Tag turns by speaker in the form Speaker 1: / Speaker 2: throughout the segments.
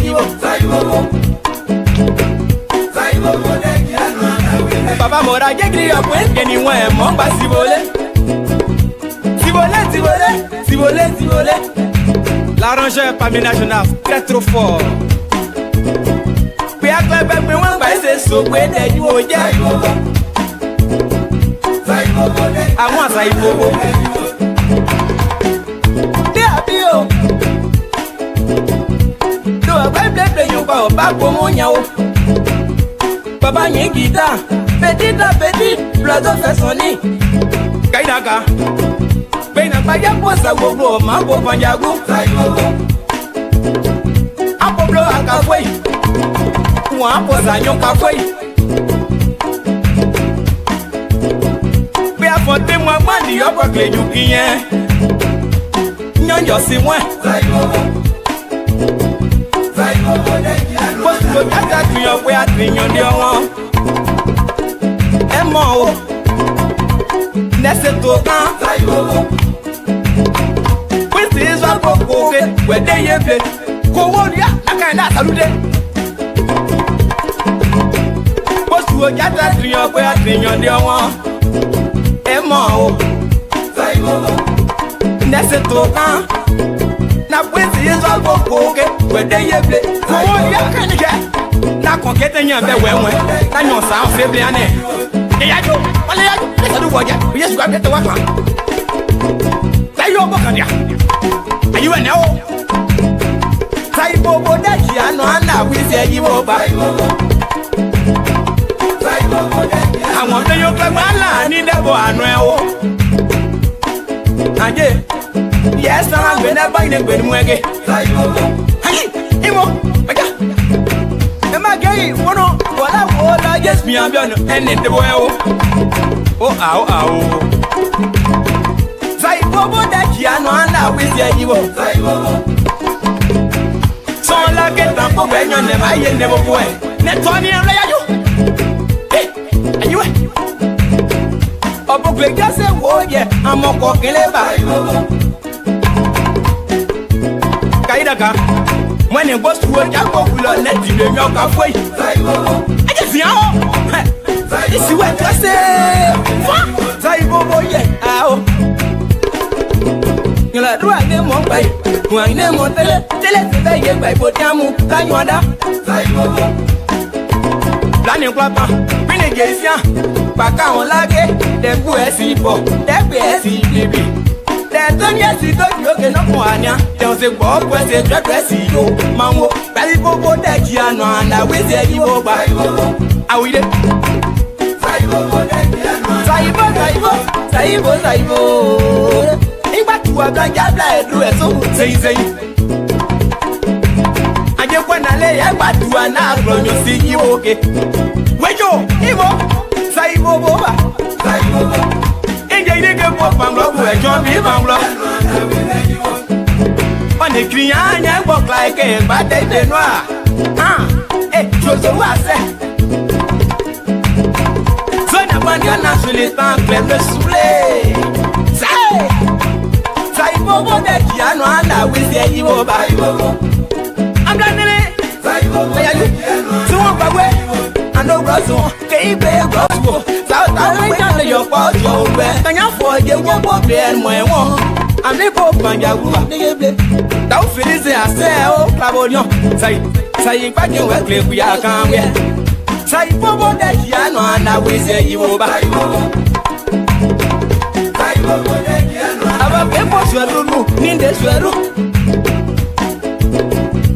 Speaker 1: yiwo. Papa mora jegri opwe keni wen mo gba sibole. Sibole. L'arrangeur parmi national très trop fort. Puis à quoi ben on va essayer so kwe de yiwo je. À moi ça il faut. Bio. Do a play yo ba ko mo nya o. Papa yin guitar, petit, plateau fait sonner. Kaidaka. Bena paya posa gogo ma go panjago. Apoblo akafwe. Wa posa nyoka fwe. Be afonte mo mandi yo kwa kleju kiyen. Nyonjo si moi. Posto tata tuyo kwe atrinyo di won. Emo o. Nese to kan. Kwesi izwa koko ke. Wede yebe. Koworia nakanda salude. Posto tata tuyo kwe atrinyo di won. Emo o. Nese to kan. Na kwesi izwa koko ke. Wede yebe. Koworia kanike. Na konkete nyambe wewe. Na nyonsa on feble ane. Eyajo, wale yajo. Lesa du woja. Yesu kwa bete waka. La yo bokandia. Ayiwe ne o. Sai bobo daji ano ana wise yiwo ba. Àwọn te yo pe mala ni debo anu e o. Anje. Yes, I'm going to buy the good mwege. Hey, Imo, Maja. Am I gay? One of what I guess me, I'm going to end it the boy. Oh, ow. Say, Bobo, that Giano, and I will you. So, like it, I'm going to never go. Netoni and Rayo. Hey, are you? Obo just say, oh, yeah, I'm a cocky labor. Kaidaka, when it goes to work, I go to let you know halfway. I just see how this is what I say. Saibo, yeah, you like do I name one by one name on tell by Potamu, Kanyada. Planning Papa, Pinagasia, Paka on Lage, the PSC, the PSC, don't yes, you don't look enough for Anya. Don't say, Bob was a dress, you, Mammo, Palipo, that Giano, and I will say you over. I will. Saibo. If I do a black I do it, so say. I just want to lay a bat to an hour, you see you okay. Wait, you, Ivo, Saibo. On the Krian walk like a bad day noir. Chose a was son of one naturally found clever souffle. Say, Bobo, that Giano, and I will say you over. I'm done. So away. I know Russell, K-Bay, Roswell. South Africa, your fault, your bed. Thank you for your work, and my one. I'm a pope, and you don't feel it. I say, oh, Claudio. Say, back in work, we are coming. Say, Bobo, that Giano, and I will say you over. I'm a paper, Swaru, Ninda Swaru.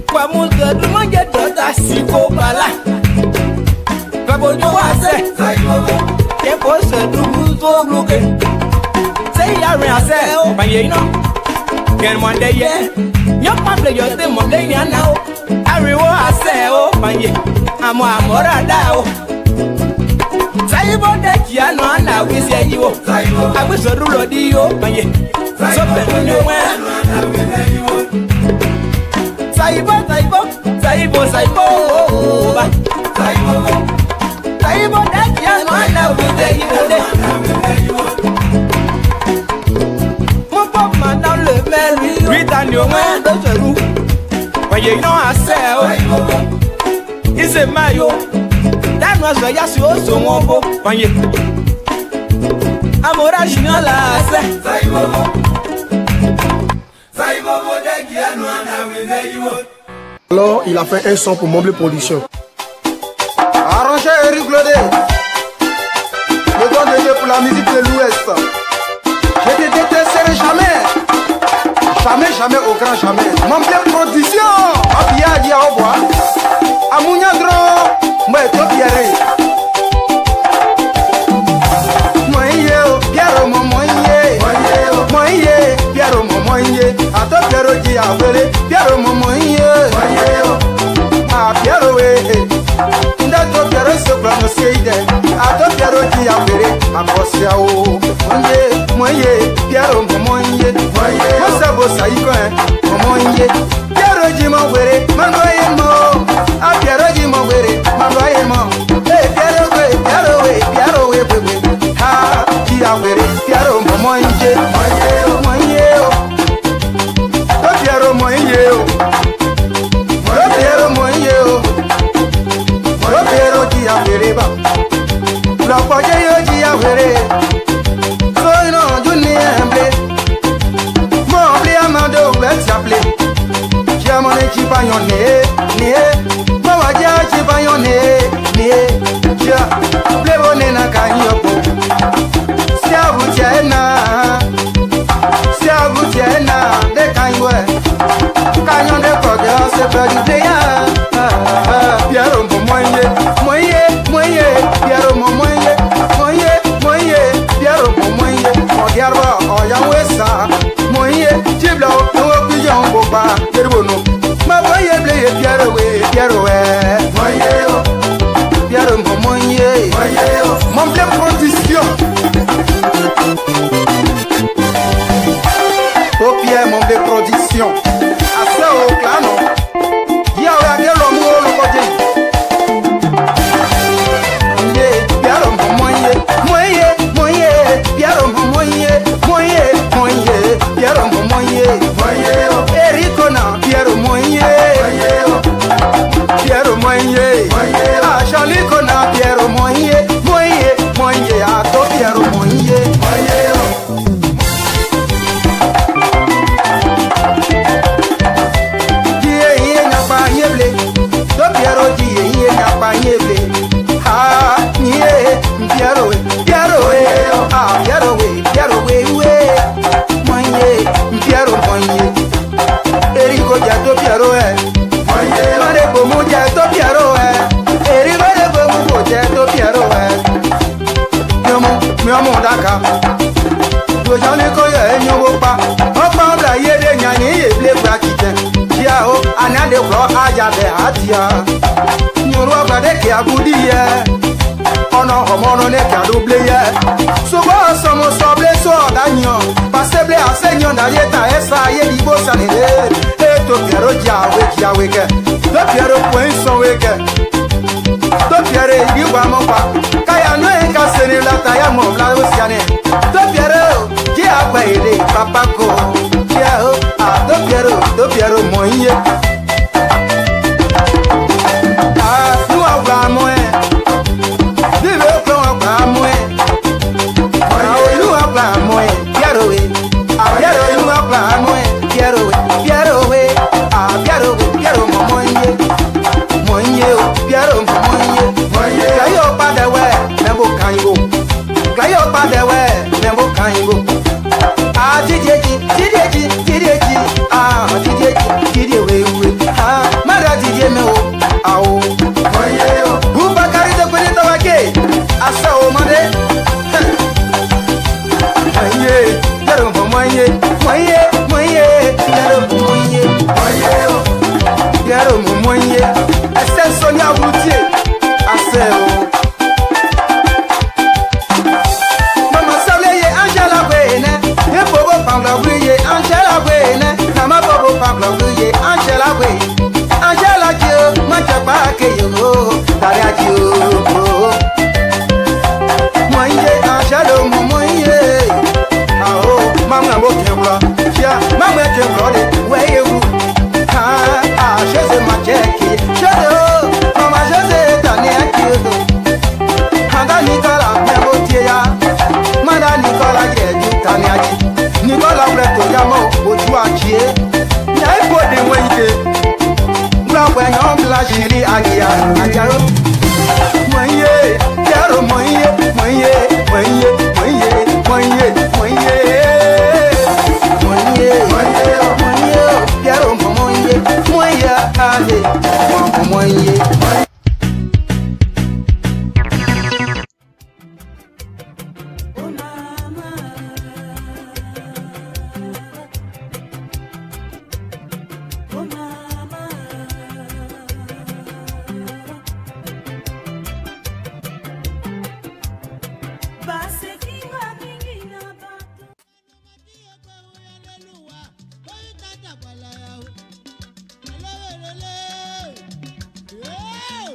Speaker 1: Quamus, the woman get daughter, Siko Bala. Say, if was a do so looking. Say, I say, but you know, can one day, yeah, your family, your thing, one day, now. Everyone I say, oh, my, I'm more now. Say about that, Giano, and I will say you. I wish a rule of you, my, something you went. Saibo. Saibo that Giano, and I will say you. Mon pop man dans le mairie, read on your man, don't you? you know I say, it's a mayo. That was the Yasu also won't on you. I'm original.
Speaker 2: Alors, il a fait un son pour Mobile Production.
Speaker 3: Arrangé Eric Lodé. Le don de Dieu pour la musique de l'Ouest. Je te détesterai jamais. Jamais, jamais, au grand jamais. Mobile Production. Abia dia au bois. Amounia grand. Moi, toi, Pierre. Pierre, mon moyen. Moyen. Pierre, mon moyen. A toi, Pierre, qui a volé. Pierre, mon moyen. Ah, Pierre, oui. Ndato Pierre, se prononcer. A toi, Pierre, qui a volé. A Bossia, oh. Moyen. Pierre, mon moyen. Moi, ça vaut ça, il connaît. Mon moyen. Pierre, dit mon volé. Mandoyen, mon. Ah, Pierre, dit mon volé. Mandoyen, mon. Eh, Pierre, oui. Pierre, oui. Pierre, oui. Ah, qui a volé. Pierre, mon moyen. La poche yo di avere, soy no juni emble, mo bli amado beti aple, jamone chipanyon ne, mo waja chipanyon ne, ja, blebone na kanyopo, siabu tiena, de kanywe, kanyon de koge se perdu de ya, Pierre mo moye, Pierre mo moye, Pierre mo moye, Ogiarba oyawesa, moye, Jiblo, no pigeon boba, Pierre ma boye bleye Pierre we, Pierre mo moye, mon blé production. Oh Pierre mon blé production, assez au clano, Yahweh a quel homme au côté. Pierre moye, ah Charlie kona Pierre moye, a to Pierre moye. Die na pa yeble, to Pierre die na pa yeble. Ah nie Pierre we, ah Pierre we, moye, Pierre moye. Erico ja to Pierre we. Mare bomu ja to Pierre we. Eri mare bomu ja to Pierre we. Mi omo daka. Do jale ko ye nyowo pa. Opa bla ye de nyani ye ble bra kite. Dia o anade kro aja be atia. Nyoro bla de ke abudi ye. Ono homono ne ka double ye. So bo somo so ble so danyo. Paseble asenyo na yeta esa ye libo sanele. To Pierre dia weke. To Pierre point son weke. To Pierre iwa mo pa. Kaya no e ka sene la taya mo bla osiane. To Pierre dia gba ere papa ko. Dia o to Pierre moye. Ah nu agba mo e. Dibe ko agba mo e. Ah o nu agba mo e. Pierre we. Ah Pierre nu agba mo e. Pierre we. Pierre mo moye. Pierre mo moye. Glayo padà we, nembo kango. Glayo padà we, nembo kango. Ah tijeji. Ah tijeji we. Ah mara tije me o. Awo. Buba kari to kwene to wake. Asa o made. Pierre mo moye. Pierre mo moye. Ese Sonia Boutier. Ase o. Mama sableye Angela Wene. Ye bobo pangla wuye Angela Wene. Mama bobo pangla wuye Angela Wene. Angela Dio, mancha pa ke yo. Daria Dio. Moye Angela mo moye. Ah oh, mama mo kebla. Mama kebla de. Where you? Ah, shiri agia ajaro moye yaro moye moye moye moye moye moye moye moye yaro moye moye ale moye
Speaker 4: Yeah!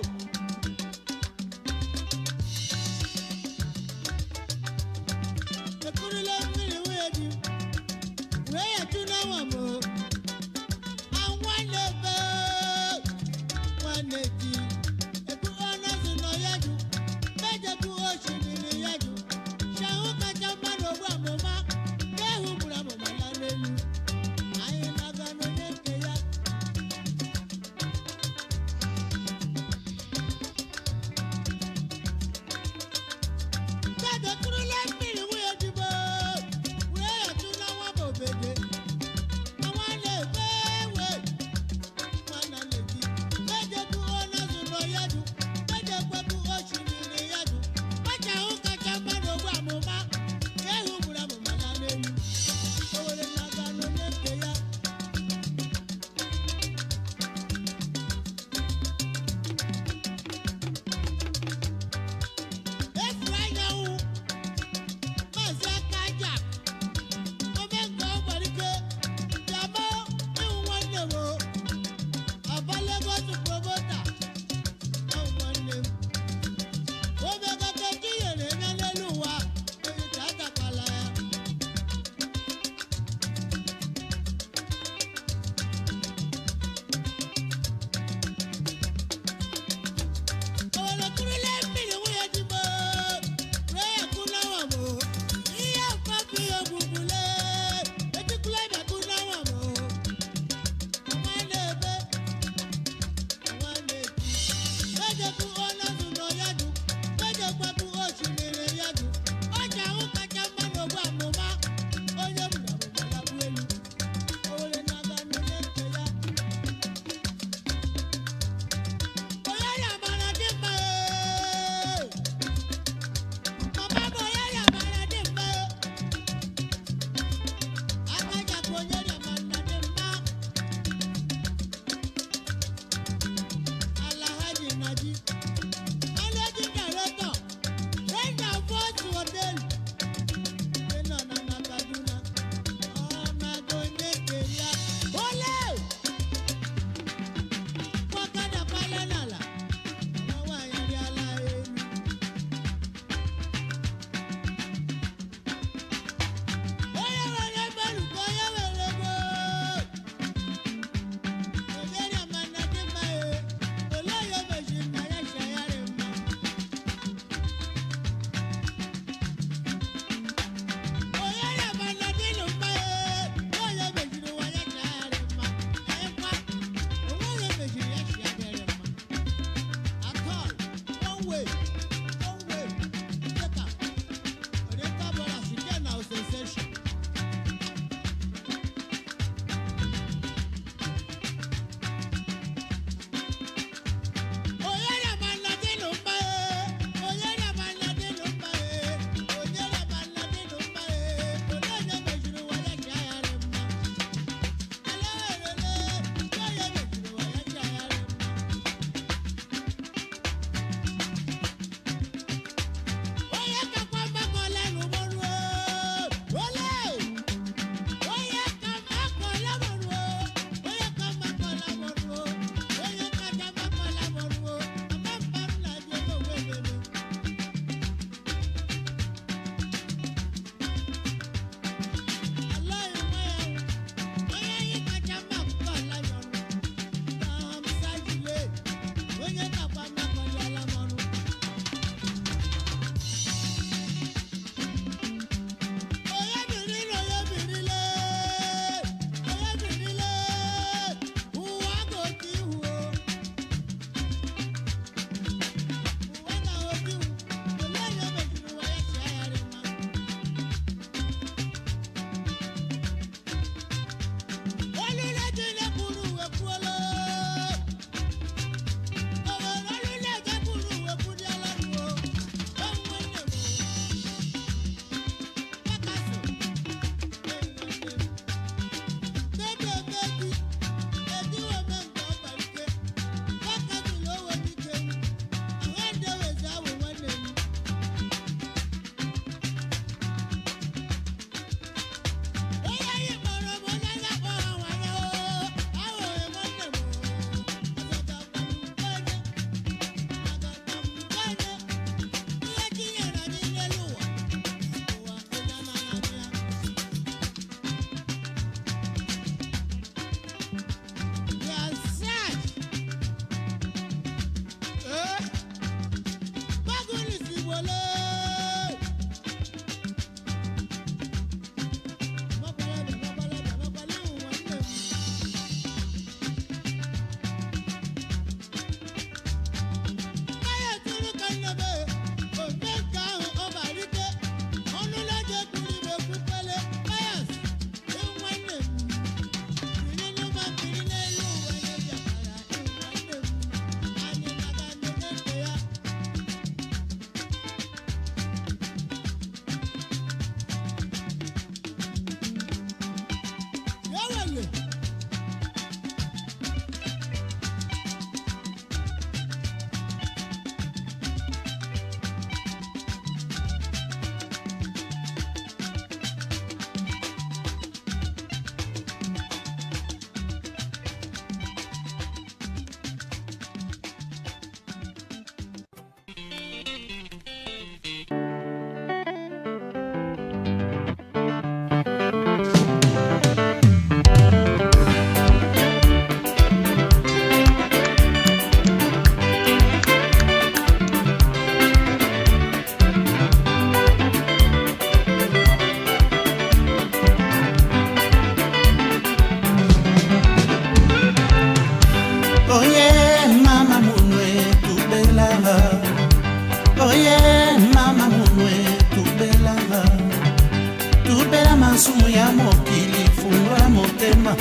Speaker 4: motema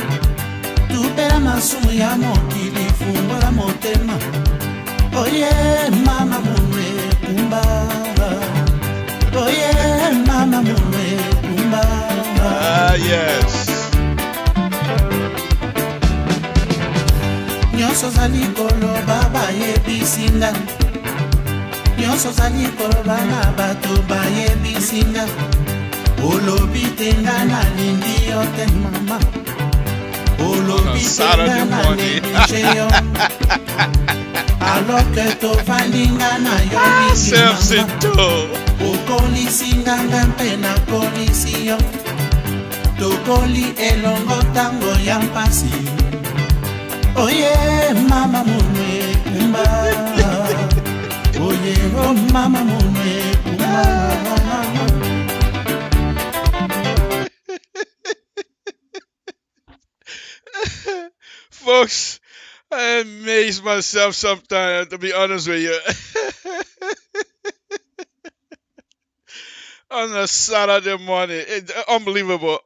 Speaker 4: tupela masumu ya mokili fungola motema oye mama munwe kumba oye mama munwe kumba.
Speaker 5: Yes.
Speaker 4: Nyonso zali kolo baba yebisinga nyonso zali kolo bana bato bayebisinga olobi tenga na lingi yo te mama olobi tenga na neglige yo alors que tovandinga na yo
Speaker 5: Samson too.
Speaker 4: okolisinga nga mpe nakolisi yo tokoli elongo tango ya mpasi oye mama munwe kumba oye oh mama munwe kumba.
Speaker 5: Folks, I amaze myself sometimes, to be honest with you. On a Saturday morning. Unbelievable.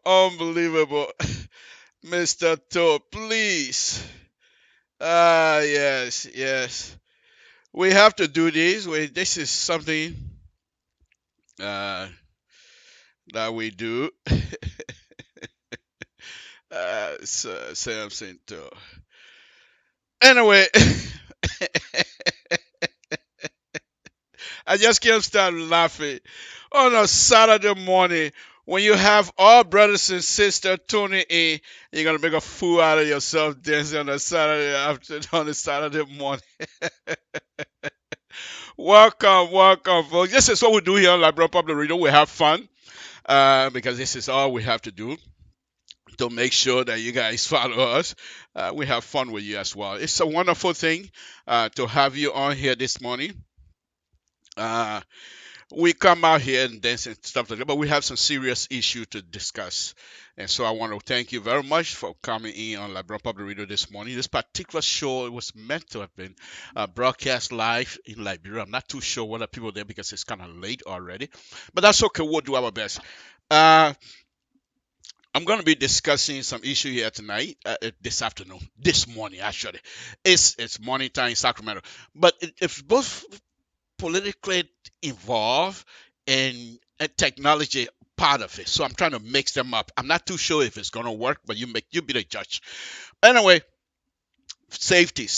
Speaker 5: Mr. Toe, please. Yes. We have to do this. This is something that we do. Samson Toe. Anyway, I just can't stop laughing. On a Saturday morning, when you have all brothers and sisters tuning in, you're going to make a fool out of yourself dancing on a Saturday afternoon, on a Saturday morning. Welcome, folks. This is what we do here on LIBERIA Public Radio. We have fun because this is all we have to do to make sure that you guys follow us. We have fun with you as well. It's a wonderful thing to have you on here this morning. We come out here and dance and stuff like that, but we have some serious issue to discuss. And so I want to thank you very much for coming in on LIBERIA Public Radio this morning. This particular show, it was meant to have been broadcast live in Liberia. I'm not too sure whether people are there because it's kind of late already, but that's okay. We'll do our best. I'm going to be discussing some issue here tonight, this afternoon, this morning actually. It's morning time in Sacramento, but it's both politically involved and technology part of it. So I'm trying to mix them up. I'm not too sure if it's going to work, but you be the judge. Anyway, safety.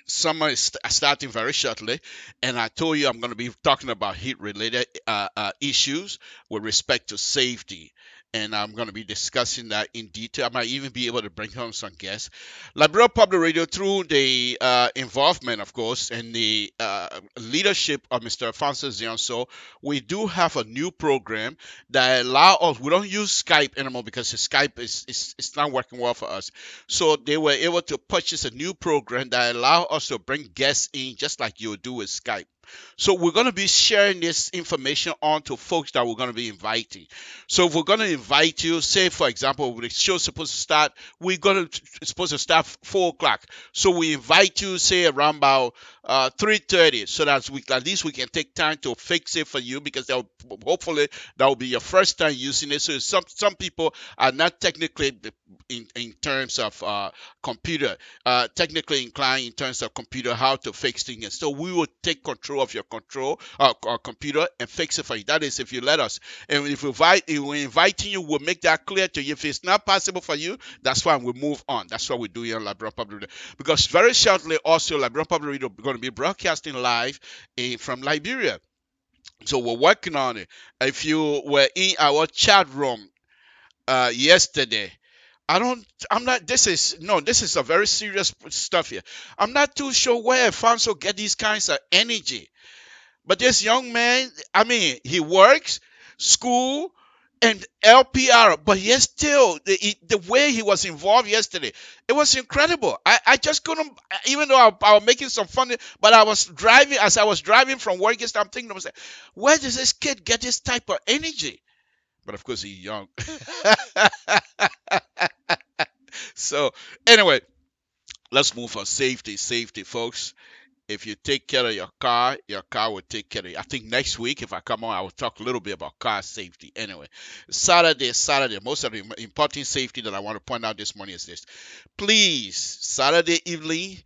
Speaker 5: Summer is starting very shortly, and I told you I'm going to be talking about heat-related issues with respect to safety. And I'm going to be discussing that in detail. I might even be able to bring home some guests. LIBERIA Public Radio, through the involvement, of course, and the leadership of Mr. Francis Zionso, we do have a new program that allow us. We don't use Skype anymore because the Skype is not working well for us. So they were able to purchase a new program that allow us to bring guests in just like you would do with Skype. So we're going to be sharing this information on to folks that we're going to be inviting. So if we're going to invite you, say, for example, the show's supposed to start, it's supposed to start 4 o'clock. So we invite you, say, around about 3:30, so that at least we can take time to fix it for you, because hopefully that will be your first time using it. So some people are not technically in terms of computer, technically inclined in terms of computer, how to fix things. So we will take control of your computer and fix it for you. That is, if you let us. And if we're inviting you, we'll make that clear to you. If it's not possible for you, that's fine. We'll move on. That's what we do here on LIBERIA Public Radio. Because very shortly, also, LIBERIA Public Radio is going to be broadcasting live from Liberia. So we're working on it. If you were in our chat room yesterday, this is a very serious stuff here. I'm not too sure where Alfonso get these kinds of energy. But this young man, I mean, he works, school, and LPR, but yet still, the way he was involved yesterday, it was incredible. I just couldn't, even though I was making some fun, but as I was driving from work yesterday, I'm thinking to myself, where does this kid get this type of energy? But of course, he's young. So, anyway, let's move on. Safety, folks. If you take care of your car will take care of you. I think next week, if I come on, I will talk a little bit about car safety. Anyway, Saturday, most of the important safety that I want to point out this morning is this. Please, Saturday evening,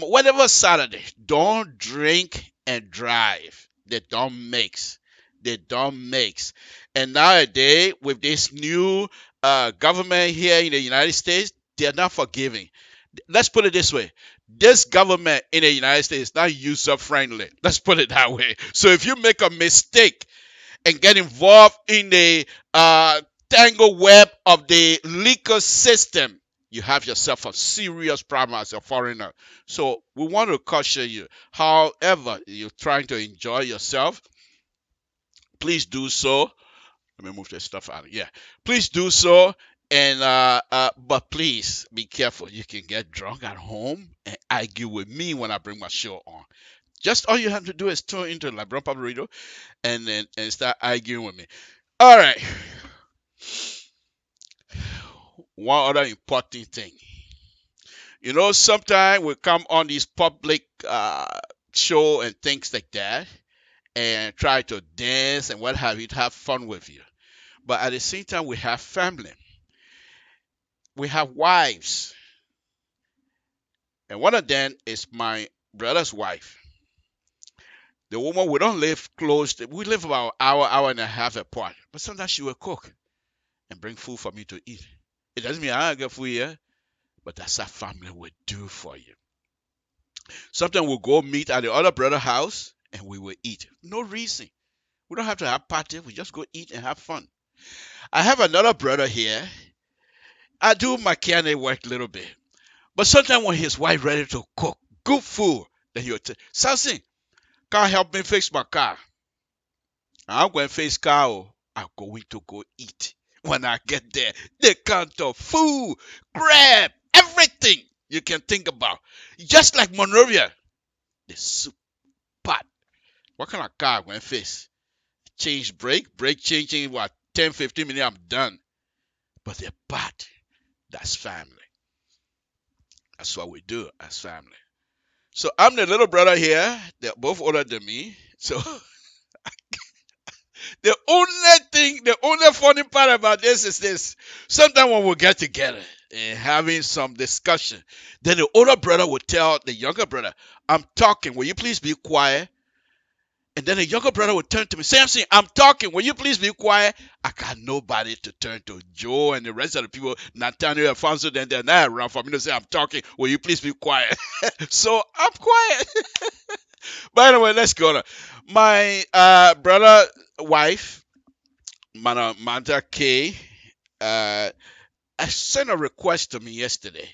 Speaker 5: whatever Saturday, don't drink and drive. They don't mix. And nowadays, with this new government here in the United States, they're not forgiving. Let's put it this way. This government in the United States is not user-friendly. Let's put it that way. So if you make a mistake and get involved in the tangled web of the legal system, you have yourself a serious problem as a foreigner. So we want to caution you. However, you're trying to enjoy yourself, please do so. Let me move this stuff out. Yeah, please do so. And but please be careful. You can get drunk at home and argue with me when I bring my show on. Just all you have to do is tune into LIBERIA Public Radio and start arguing with me. All right. One other important thing. You know, sometimes we come on these public show and things like that and try to dance and what have you, to have fun with you. But at the same time, we have family. We have wives. And one of them is my brother's wife. The woman, we don't live close. We live about an hour and a half apart. But sometimes she will cook and bring food for me to eat. It doesn't mean I don't get food here, but that's what family will do for you. Sometimes we'll go meet at the other brother's house and we will eat. No reason. We don't have to have party. We just go eat and have fun. I have another brother here. I do mechanic work a little bit. But sometimes when his wife ready to cook good food, then he'll say, Samson, can't help me fix my car. I'm going to fix car. I'm going to go eat. When I get there, they count of food, crab, everything you can think about. Just like Monrovia, the soup pot. What kind of car I'm going to fix? Change brake changing, what, 10, 15 minutes, I'm done. But the pot, that's family. That's what we do as family. So I'm the little brother here. They're both older than me. So the only funny part about this is this. Sometimes when we get together and having some discussion, then the older brother will tell the younger brother, I'm talking. Will you please be quiet? And then the younger brother would turn to me, Samson, I'm talking. Will you please be quiet? I got nobody to turn to. Joe and the rest of the people, Nathaniel, Alfonso, then they're not around for me to say, I'm talking. Will you please be quiet? So I'm quiet. By the way, let's go on. My brother's wife, Manta K, sent a request to me yesterday.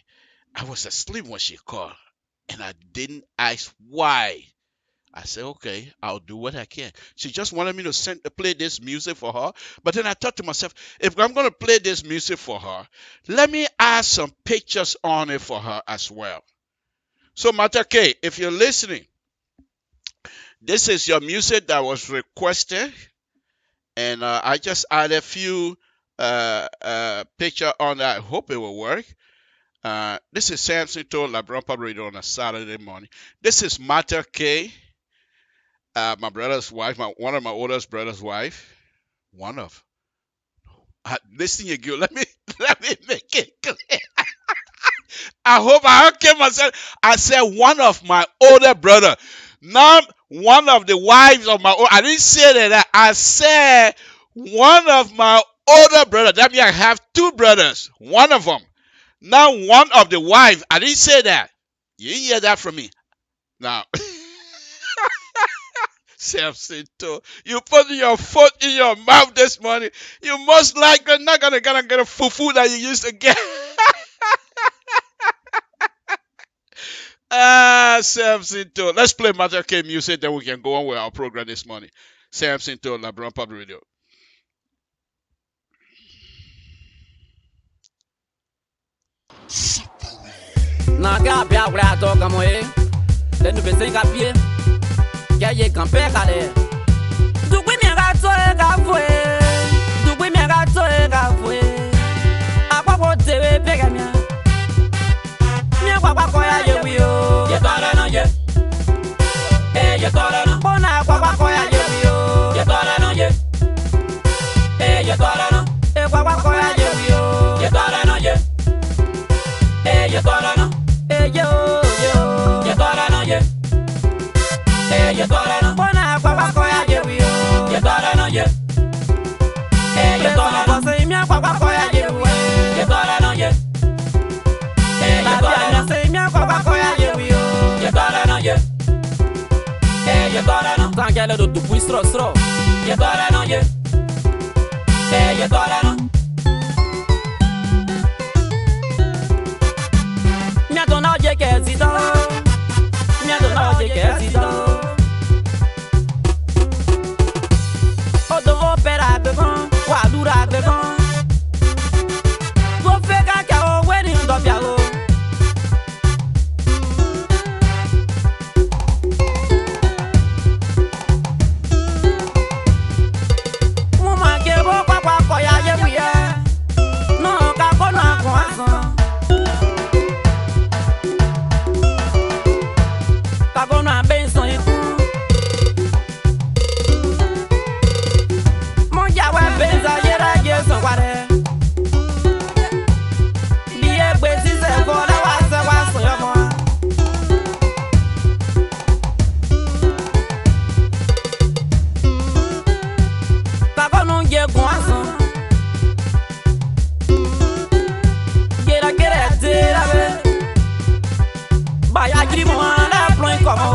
Speaker 5: I was asleep when she called, and I didn't ask why. I said, okay, I'll do what I can. She just wanted me to play this music for her. But then I thought to myself, if I'm going to play this music for her, let me add some pictures on it for her as well. So, Mata K, if you're listening, this is your music that was requested. And I just added a few pictures on that. I hope it will work. This is Samson told LIBERIA Public Radio on a Saturday morning. This is Mata K. My brother's wife, one of my oldest brother's wife. Listen, you girl, let me make it clear. I hope I okay myself. I said one of my older brother, not one of the wives of my own. I didn't say that. I said one of my older brother. That means I have two brothers. One of them, not one of the wives. I didn't say that. You didn't hear that from me. Now. Samson, you put your foot in your mouth this morning. You most likely not gonna get a fufu that you used to get. Samson, let's play Mata K music, then we can go on with our program this morning. Samson, LIBERIA Public Radio.
Speaker 1: Ya ye campé calé. Du qui mi ragazzo e café. Du qui mi ragazzo e café. A qua pote pega mia. Mi qua qua ya ye wio. Ye tole no ye. koya yewe. Ye kora no ye. Ye kora no se mi koya yewe yo. Ye kora no ye. Ye kora no. Tangela do tu stro stro. Ye kora no ye. Ye kora no. Mi adona je ke zito. Mi adona je ke zito. Odo opera begon, wa dura begon. Go fega ka o weni ndo biago. Mama ke bo papa ko ya ye wiye. No ka ko na ko asan. Ka ko na ben son iku. Benza yera yeso ware. Biye bwezi se kola wasa yomo. Kako no ye kwason. Gera tera be. Ba ya giri mo ala plan komo.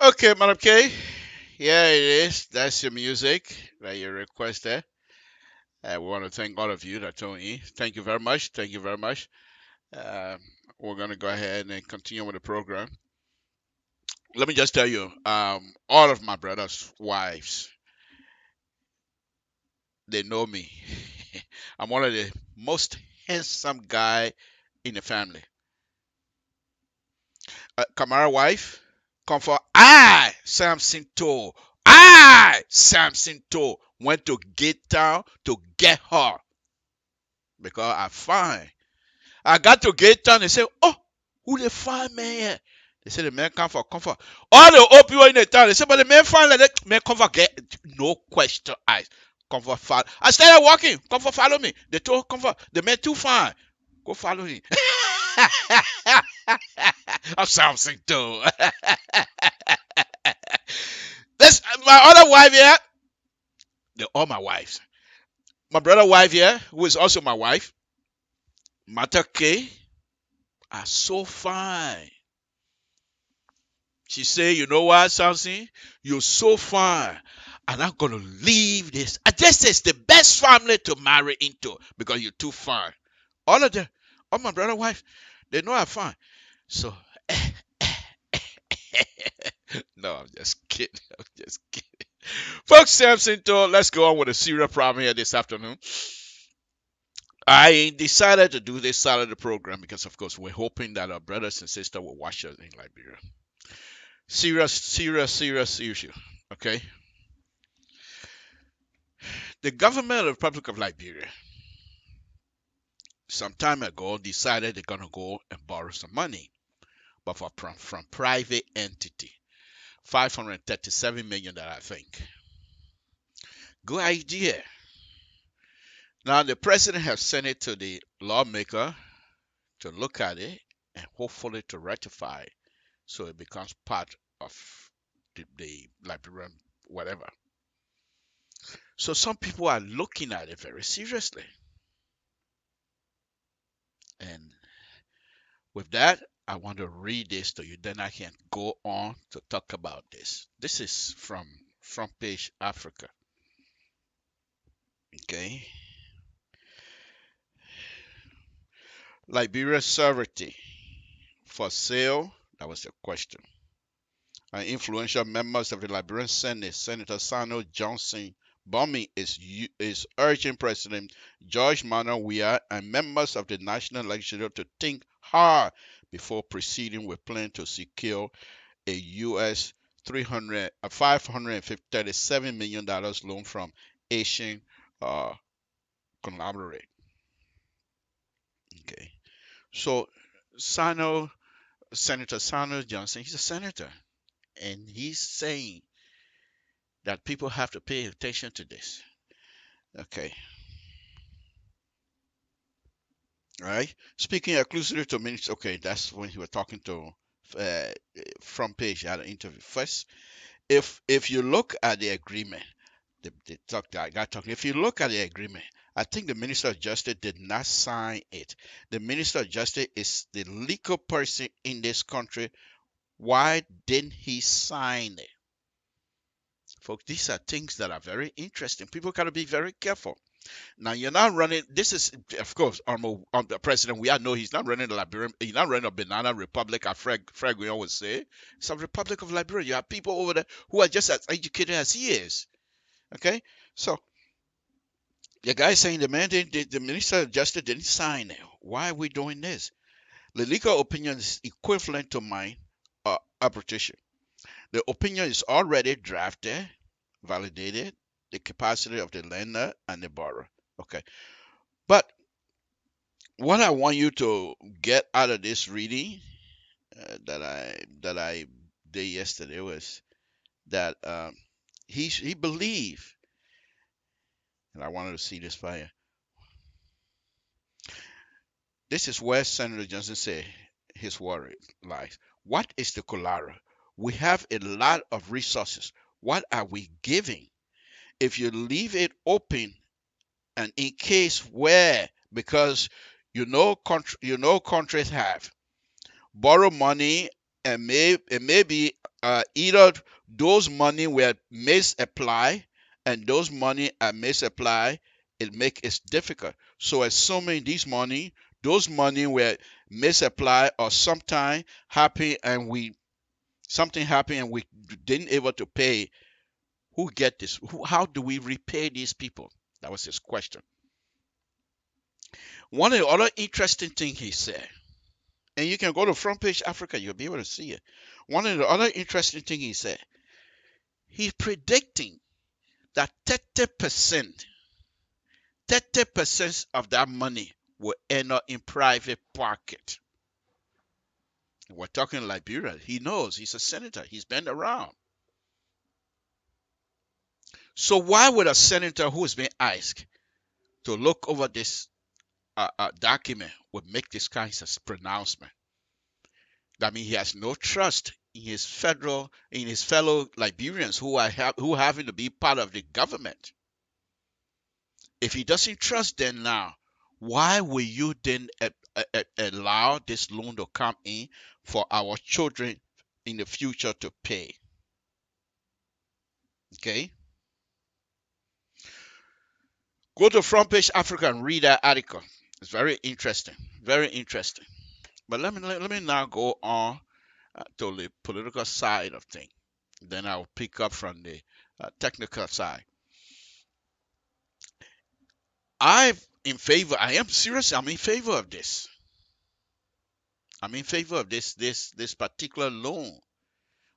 Speaker 5: Okay, Madam K. Yeah, it is. That's your music that you requested. We want to thank all of you that tuned in. Thank you very much. Thank you very much. We're going to go ahead and continue with the program. Let me just tell you, all of my brothers' wives, they know me. I'm one of the most handsome guy in the family. Kamara wife, come for Samson to went to Gate Town to get her because I fine. I got to Gate Town. They say, "Oh, who the fine man here?" They say the man come for comfort. All the old people in the town. They say, "But the man fine like that. Man comfort get no question. I comfort follow." I started walking. Comfort follow me. They told comfort the man too fine. Go follow me. I'm Samson too. This my other wife here. They're all my wives. My brother wife here, who is also my wife, Mata K, are so fine. She say, "You know what, Samson? You're so fine. And I'm gonna leave this. This is the best family to marry into because you're too fine." All of them, all my brother wife, they know I'm fine. So no, I'm just kidding. I'm just kidding. Folks, Samson told, let's go on with a serious problem here this afternoon. I decided to do this side of the program because, of course, we're hoping that our brothers and sisters will watch us in Liberia. Serious issue. Okay? The government of the Republic of Liberia some time ago decided they're going to go and borrow some money, but from private entity, $537 million, I think. Good idea. Now the president has sent it to the lawmaker to look at it and hopefully to ratify it so it becomes part of the Liberian whatever. So some people are looking at it very seriously. And with that, I want to read this to you. Then I can go on to talk about this. This is from Front Page Africa. Okay. Liberia sovereignty for sale. That was the question. Influential members of the Liberian Senate, Senator Sano Johnson Bombing is urging President George Manuel Weah and members of the National Legislature to think hard before proceeding with plan to secure a U.S. $537 million loan from Asian conglomerate. Okay, so Senator Sano Johnson, he's a senator, and he's saying that people have to pay attention to this. Okay. All right. Speaking exclusively to ministers. Okay, that's when he was talking to Front Page. Had an interview first. If you look at the agreement, if you look at the agreement, I think the Minister of Justice did not sign it. The Minister of Justice is the legal person in this country. Why didn't he sign it? Folks, these are things that are very interesting. People got to be very careful. Now, you're not running, this is, of course, the president, we all know he's not running the Liberian, he's not running a banana republic, as Fred Guion would say. It's a Republic of Liberia. You have people over there who are just as educated as he is. Okay? So, the guy saying the Minister of Justice didn't sign it. Why are we doing this? The legal opinion is equivalent to mine, arbitration. The opinion is already drafted, validated, the capacity of the lender and the borrower. Okay. But what I want you to get out of this reading that I did yesterday was that he believed, and I wanted to see this fire. This is where Senator Johnson said his worry lies. What is the collateral? We have a lot of resources. What are we giving? If you leave it open, and in case where, because countries have borrow money, and maybe either those money were misapplied, and those money are misapplied, it's difficult. So assuming those money were misapplied, or something happened and we didn't able to pay. Who get this? How do we repay these people? That was his question. One of the other interesting things he said, and you can go to Front Page Africa, you'll be able to see it. One of the other interesting things he said, he's predicting that 30% of that money will end up in private pocket. We're talking Liberia. He knows. He's a senator. He's been around. So why would a senator who has been asked to look over this document would make this kind of pronouncement? That means he has no trust in his fellow Liberians who happen to be part of the government. If he doesn't trust them now, why will you then allow this loan to come in for our children in the future to pay? Okay. Go to Front Page Africa and read that article. It's very interesting. Very interesting. But let me now go on to the political side of things. Then I'll pick up from the technical side. I am serious. I'm in favor of this. I'm in favor of this particular loan.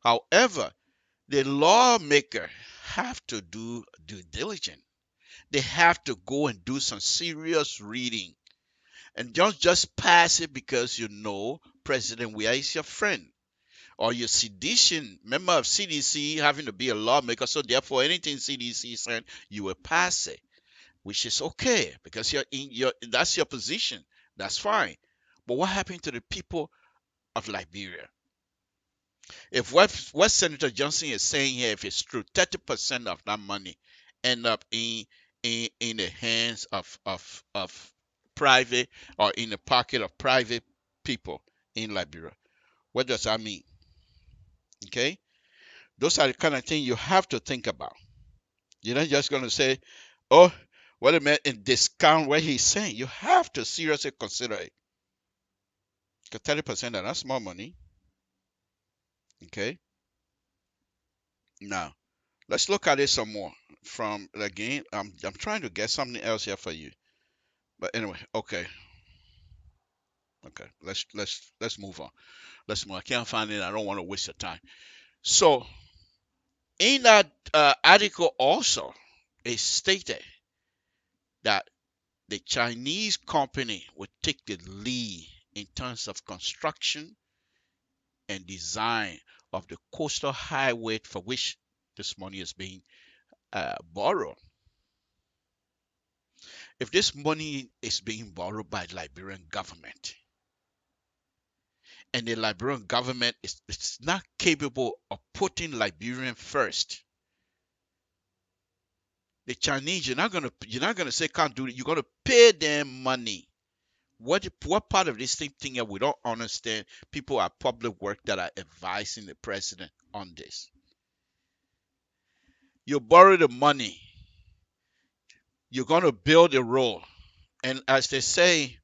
Speaker 5: However, the lawmaker have to do due diligence. They have to go and do some serious reading. And don't just pass it because you know President Weah is your friend. Or your sedition, member of CDC having to be a lawmaker, so therefore anything CDC said, you will pass it. Which is okay because that's your position. That's fine. But what happened to the people of Liberia? If what Senator Johnson is saying here, if it's true, 30% of that money end up in the hands of private, or in the pocket of private people in Liberia. What does that mean? Okay, those are the kind of things you have to think about. You're not just going to say, oh, what a minute, and discount what he's saying. You have to seriously consider it. Because 30% of that's more money. Okay. Now, let's look at it some more. From again, I'm trying to get something else here for you. But anyway, okay. Okay. Let's move on. Let's move. I can't find it. I don't want to waste your time. So, in that article also, it stated that the Chinese company would take the lead in terms of construction and design of the coastal highway for which this money is being borrowed. If this money is being borrowed by the Liberian government, and the Liberian government is not capable of putting Liberian first, the Chinese, you're not gonna say can't do it. You're gonna pay them money. What part of this thing here we don't understand? People at public work that are advising the president on this. You borrow the money. You're gonna build a road, and as they say,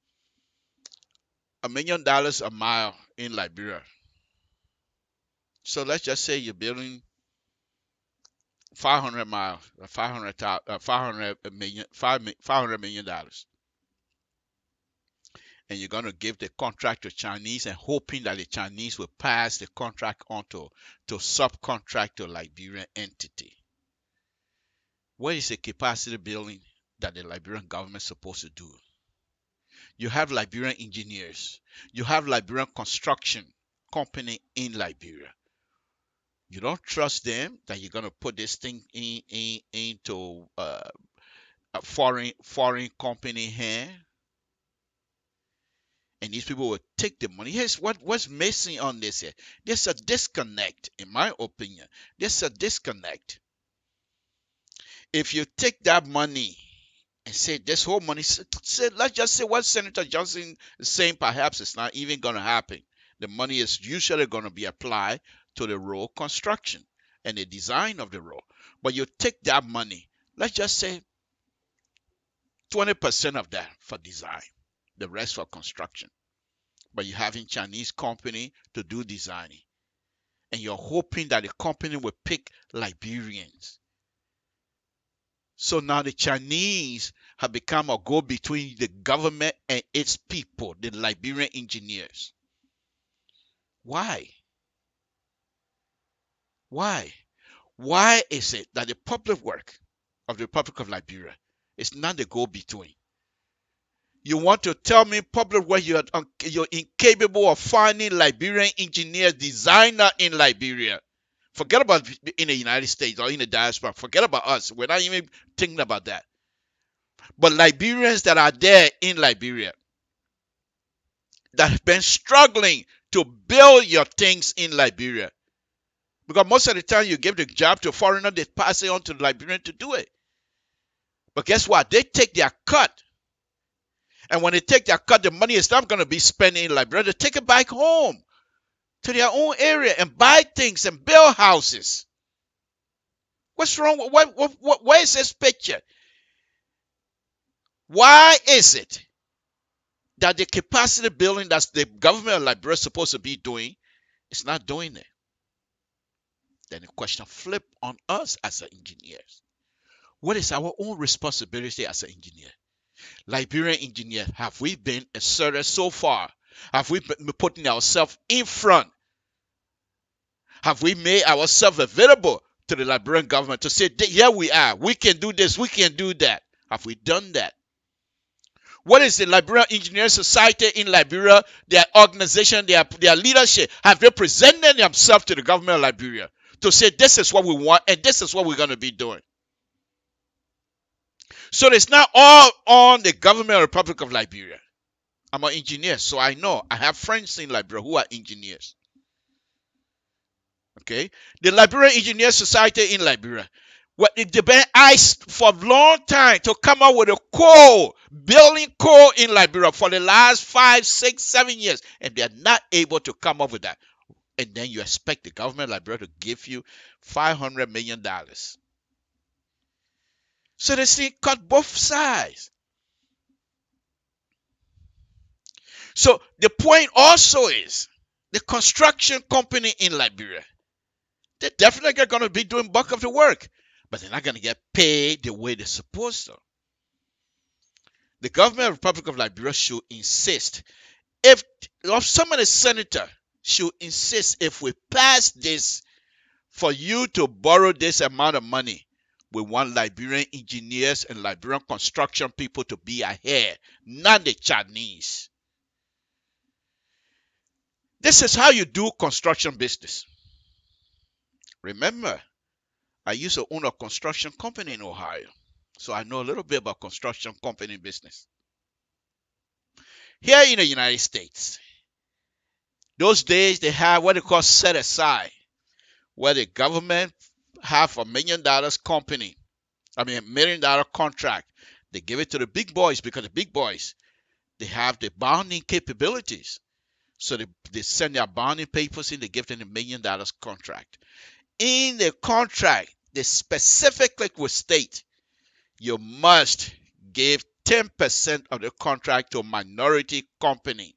Speaker 5: $1 million a mile in Liberia. So let's just say you're building 500 miles, $500 million. And you're going to give the contract to Chinese and hoping that the Chinese will pass the contract on to subcontract to Liberian entity. What is the capacity building that the Liberian government is supposed to do? You have Liberian engineers. You have Liberian construction company in Liberia. You don't trust them that you're going to put this thing into a foreign company hand, and these people will take the money. Here's what's missing on this here. There's a disconnect, in my opinion. There's a disconnect. If you take that money and say this whole money, let's just say what Senator Johnson is saying, perhaps it's not even going to happen. The money is usually going to be applied to the road construction and the design of the road. But you take that money, let's just say 20% of that for design, the rest for construction. But you're having Chinese company to do designing. And you're hoping that the company will pick Liberians. So now the Chinese have become a go-between the government and its people, the Liberian engineers. Why? Why? Why is it that the public work of the Republic of Liberia is not the go-between? You want to tell me public work you're incapable of finding Liberian engineers, designer in Liberia? Forget about in the United States or in the diaspora. Forget about us. We're not even thinking about that. But Liberians that are there in Liberia that have been struggling to build your things in Liberia. Because most of the time you give the job to a foreigner, they pass it on to the Liberian to do it. But guess what? They take their cut. And when they take their cut, the money is not going to be spent in Liberia. They take it back home to their own area and buy things and build houses. What's wrong? Where is this picture? Why is it that the capacity building that the government of Liberia is supposed to be doing is not doing it? Then the question flips on us as engineers. What is our own responsibility as an engineer? Liberian engineer, have we been asserted so far? Have we been putting ourselves in front? Have we made ourselves available to the Liberian government to say, here we are, we can do this, we can do that? Have we done that? What is the Liberian Engineering Society in Liberia, their organization, their leadership? Have they presented themselves to the government of Liberia to say this is what we want and this is what we're going to be doing? So it's not all on the government of the Republic of Liberia. I'm an engineer, so I know. I have friends in Liberia who are engineers. Okay? The Liberian Engineering Society in Liberia, they've been asked for a long time to come up with a coal, building coal in Liberia for the last 5, 6, 7 years, and they're not able to come up with that. And then you expect the government of Liberia to give you $500 million. So this thing cut both sides. So the point also is the construction company in Liberia, they're definitely going to be doing bulk of the work, but they're not going to get paid the way they're supposed to. The government of the Republic of Liberia should insist, if some of the senator should insist, if we pass this, for you to borrow this amount of money, we want Liberian engineers and Liberian construction people to be ahead, not the Chinese. This is how you do construction business. Remember, I used to own a construction company in Ohio, so I know a little bit about construction company business. Here in the United States, those days they have what they call set aside, where the government have $1 million company, $1 million contract. They give it to the big boys because the big boys, they have the bonding capabilities. So they send their bonding papers in, they give them $1 million contract. In the contract, they specifically will state you must give 10% of the contract to a minority company.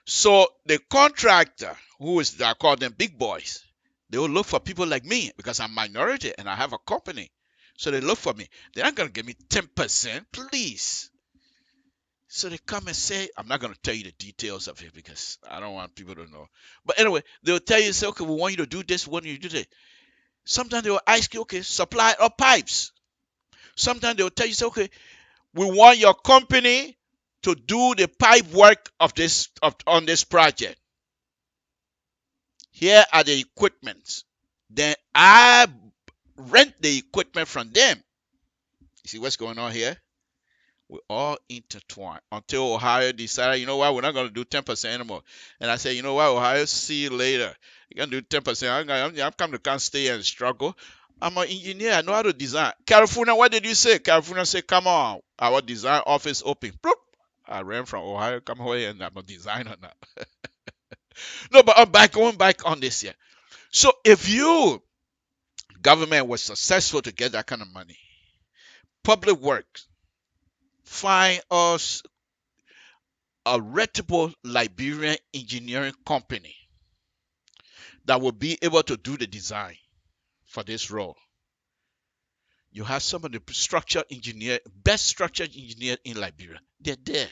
Speaker 5: So the contractor, I call them big boys, they will look for people like me because I'm minority and I have a company. So they look for me. They're not going to give me 10%, please. So they come and say, I'm not going to tell you the details of it because I don't want people to know. But anyway, they'll tell you, say, okay, we want you to do this, we want you to do that. Sometimes they will ask you, okay, supply of pipes. Sometimes they will tell you, say, okay, we want your company to do the pipe work on this project. Here are the equipment. Then I rent the equipment from them. You see what's going on here? We're all intertwined until Ohio decided, you know what, we're not going to do 10% anymore. And I said, you know what, Ohio, see you later. You're going to do 10%. I'm coming to can't stay and struggle. I'm an engineer. I know how to design. California, what did you say? California said, come on, our design office open. Bloop. I ran from Ohio, come away, and I'm a designer now. No, but I'm going back on this here. So if government was successful to get that kind of money, public works, find us a reputable Liberian engineering company that will be able to do the design for this role. You have some of the best structural engineers in Liberia. They're there.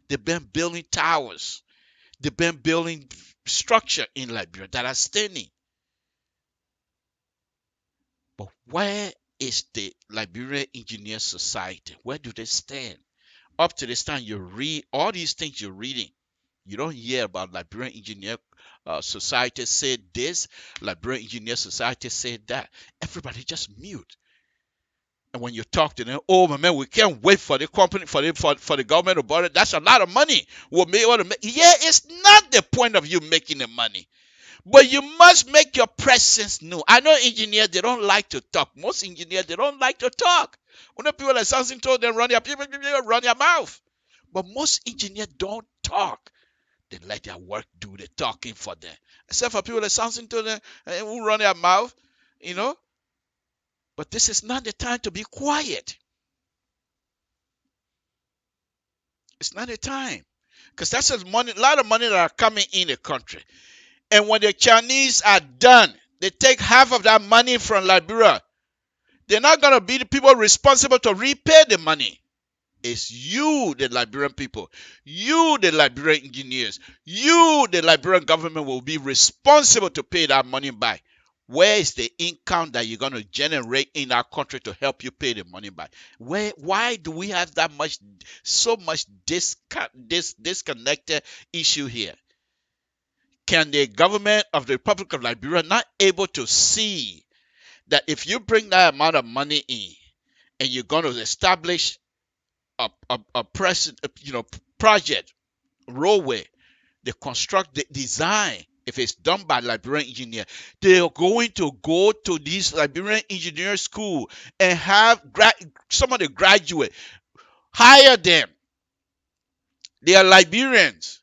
Speaker 5: They've been building towers. They've been building structure in Liberia that are standing. But where is the Liberian Engineer Society? Where do they stand? Up to this time, you read all these things you're reading. You don't hear about Liberian Engineer Society said this, Liberian Engineer Society said that. Everybody just mute. And when you talk to them, oh man, we can't wait for the company, for the government to borrow. That's a lot of money. We'll be able to make. Yeah, it's not the point of you making the money. But you must make your presence known. I know engineers, they don't like to talk. Most engineers, they don't like to talk. When the people like SAMSON told them, run your mouth. But most engineers don't talk. They let their work do the talking for them. Except for people like SAMSON told them, who run their mouth, you know. But this is not the time to be quiet. It's not the time. Because that's a lot of money that are coming in the country. And when the Chinese are done, they take half of that money from Liberia. They're not going to be the people responsible to repay the money. It's you, the Liberian people. You, the Liberian engineers. You, the Liberian government, will be responsible to pay that money back. Where is the income that you're going to generate in our country to help you pay the money back? Why do we have so much disconnected issue here? Can the government of the Republic of Liberia not able to see that if you bring that amount of money in and you're going to establish a project, roadway, they construct the design, if it's done by Liberian engineer, they are going to go to this Liberian engineer school and have some of the graduate, hire them. They are Liberians.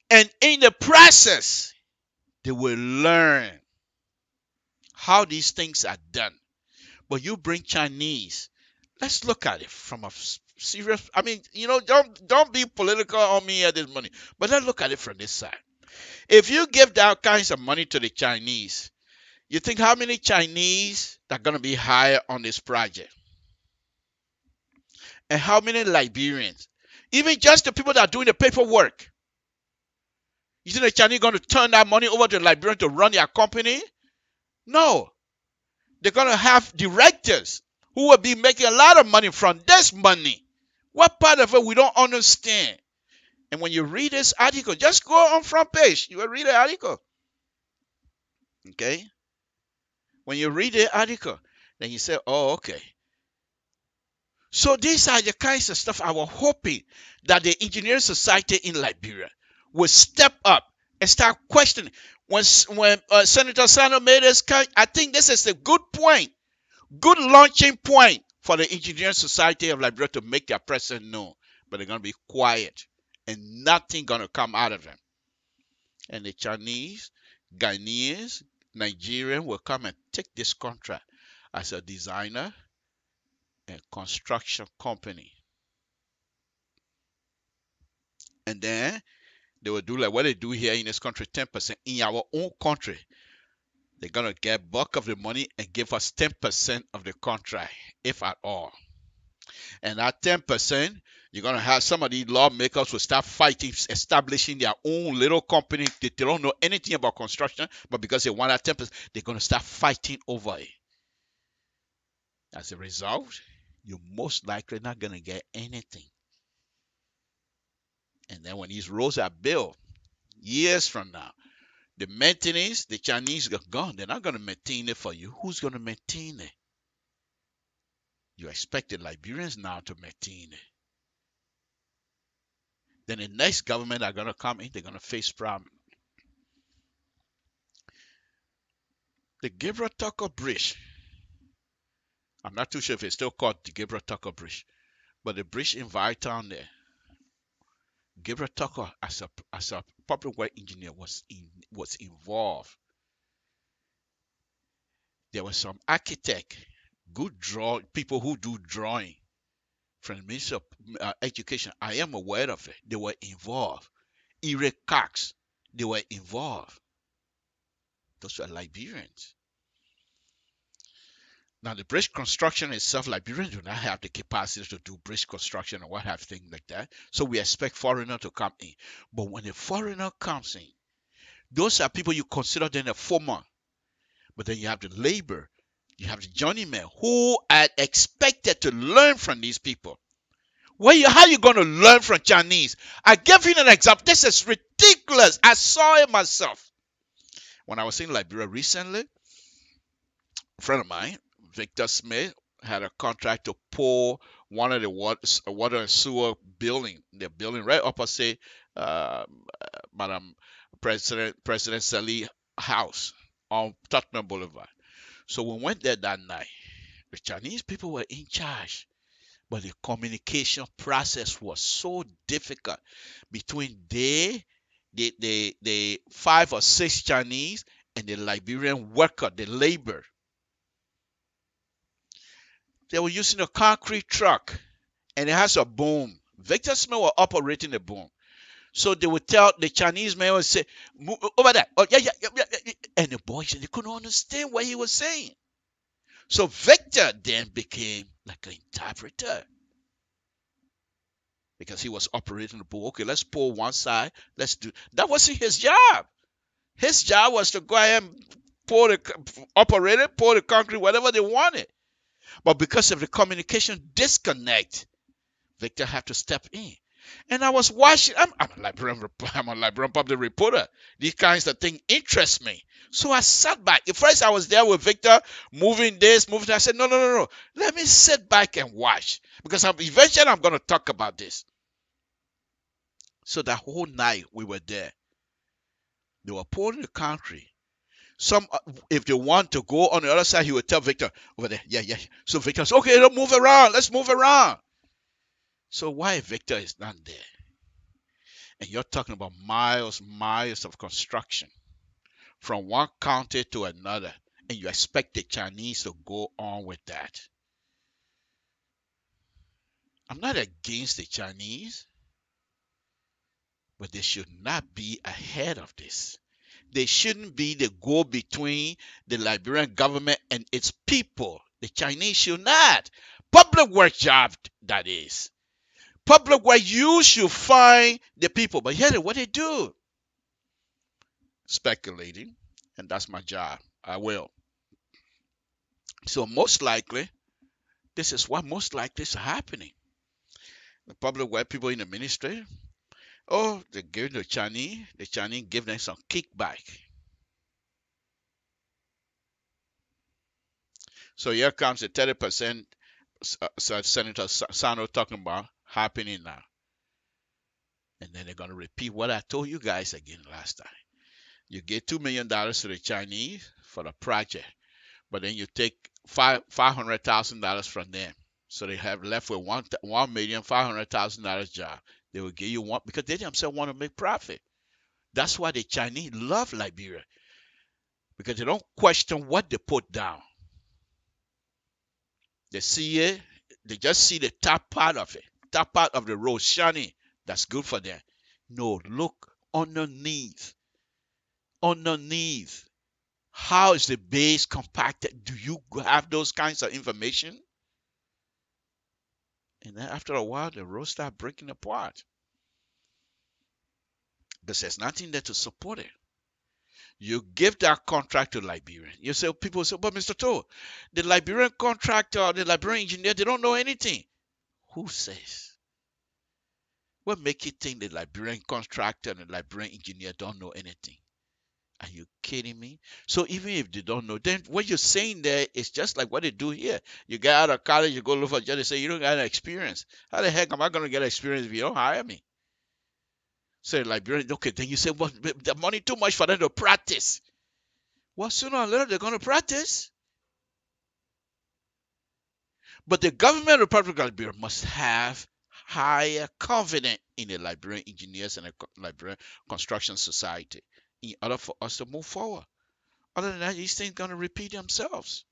Speaker 5: And in the process, they will learn how these things are done. But you bring Chinese. Let's look at it from a serious, don't be political on me at this money. But let's look at it from this side. If you give that kinds of money to the Chinese, you think how many Chinese are going to be hired on this project? And how many Liberians? Even just the people that are doing the paperwork. You think the Chinese going to turn that money over to the Liberians to run their company? No. They're going to have directors who will be making a lot of money from this money. What part of it we don't understand? And when you read this article, just go on front page. You will read the article. Okay? When you read the article, then you say, oh, okay. So these are the kinds of stuff I was hoping that the engineering society in Liberia will step up and start questioning. When Senator Sano made this kind, I think this is a good point, good launching point for the engineering society of Liberia to make their presence known. But they're going to be quiet and nothing going to come out of them. And the Chinese, Ghanaians, Nigerians will come and take this contract as a designer and construction company. And then they will do like what they do here in this country, 10%. In our own country, they're going to get bulk of the money and give us 10% of the contract, if at all. And that 10%, you're going to have some of these lawmakers will start fighting, establishing their own little company. They don't know anything about construction, but because they want that 10%, they're going to start fighting over it. As a result, you're most likely not going to get anything. And then when these roads are built, years from now, the maintenance, the Chinese are gone. They're not going to maintain it for you. Who's going to maintain it? You expect the Liberians now to maintain it. Then the next government are going to come in, they're going to face problems. The Gabriel Tucker Bridge, I'm not too sure if it's still called the Gabriel Tucker Bridge, but the bridge in Vietown there, Gabriel Tucker as a public work engineer was involved. There was some architect, good people who do drawing from the Ministry of Education. I am aware of it. They were involved. Eric Cox, they were involved. Those were Liberians. Now, the bridge construction itself, Liberians do not have the capacity to do bridge construction or what have things like that. So we expect foreigners to come in. But when a foreigner comes in, those are people you consider them a foreman. But then you have the labor, you have the journeymen who are expected to learn from these people. How are you going to learn from Chinese? I gave you an example. This is ridiculous. I saw it myself. When I was in Liberia recently, a friend of mine, Victor Smith, had a contract to pour one of the water and sewer building. The building right opposite Madam President Salih house on Tottenham Boulevard. So we went there that night. The Chinese people were in charge, but the communication process was so difficult between the 5 or 6 Chinese and the Liberian worker, the labor. They were using a concrete truck, and it has a boom. Victor Smith was operating the boom. So they would tell the Chinese man, would say, move over there. Oh, yeah. And the boys, they couldn't understand what he was saying. So Victor then became like an interpreter. Because he was operating the boom. Okay, let's pull one side. Let's do. That wasn't his job. His job was to go ahead and operate it, pour the concrete, whatever they wanted. But because of the communication disconnect, Victor had to step in. And I was watching. I'm a Liberian public reporter. These kinds of things interest me. So I sat back. At first, I was there with Victor, moving this, moving that. I said, no. Let me sit back and watch. Because eventually I'm going to talk about this. So that whole night we were there. They were pouring the concrete. Some, if they want to go on the other side, he would tell Victor, over there, yeah. So Victor said, okay, let's move around. Let's move around. So why Victor is not there? And you're talking about miles of construction from one county to another, and you expect the Chinese to go on with that. I'm not against the Chinese, but they should not be ahead of this. They shouldn't be the go-between the Liberian government and its people. The Chinese should not. Public work job, that is. Public work, you should find the people. But here's what they do. Speculating. And that's my job. I will. So most likely, this is what most likely is happening. The public work people in the ministry, they give the Chinese give them some kickback. So here comes the 30% Senator Sano talking about happening now. And then they're going to repeat what I told you guys again last time. You get $2 million to the Chinese for the project, but then you take $500,000 from them. So they have left with $1,500,000 job. They will give you one because they themselves want to make profit. That's why the Chinese love Liberia, because they don't question what they put down. They see it, they just see the top part of it, top part of the road shining. That's good for them. No, look underneath. Underneath. How is the base compacted? Do you have those kinds of information? And then after a while, the road starts breaking apart. Because there's nothing there to support it. You give that contract to Liberia. You say, people say, but Mr. Toe, the Liberian contractor, the Liberian engineer, they don't know anything. Who says? What make you think the Liberian contractor and the Liberian engineer don't know anything? Are you kidding me? So even if they don't know, then what you're saying there is just like what they do here. You get out of college, you go look for a job, they say you don't got experience. How the heck am I going to get experience if you don't hire me? Say Liberian, okay, then you say, well, the money too much for them to practice. Well, sooner or later they're going to practice. But the government of the Republic of Liberia must have higher confidence in the Liberian engineers and the Liberian construction society in order for us to move forward. Other than that, these things are going to repeat themselves.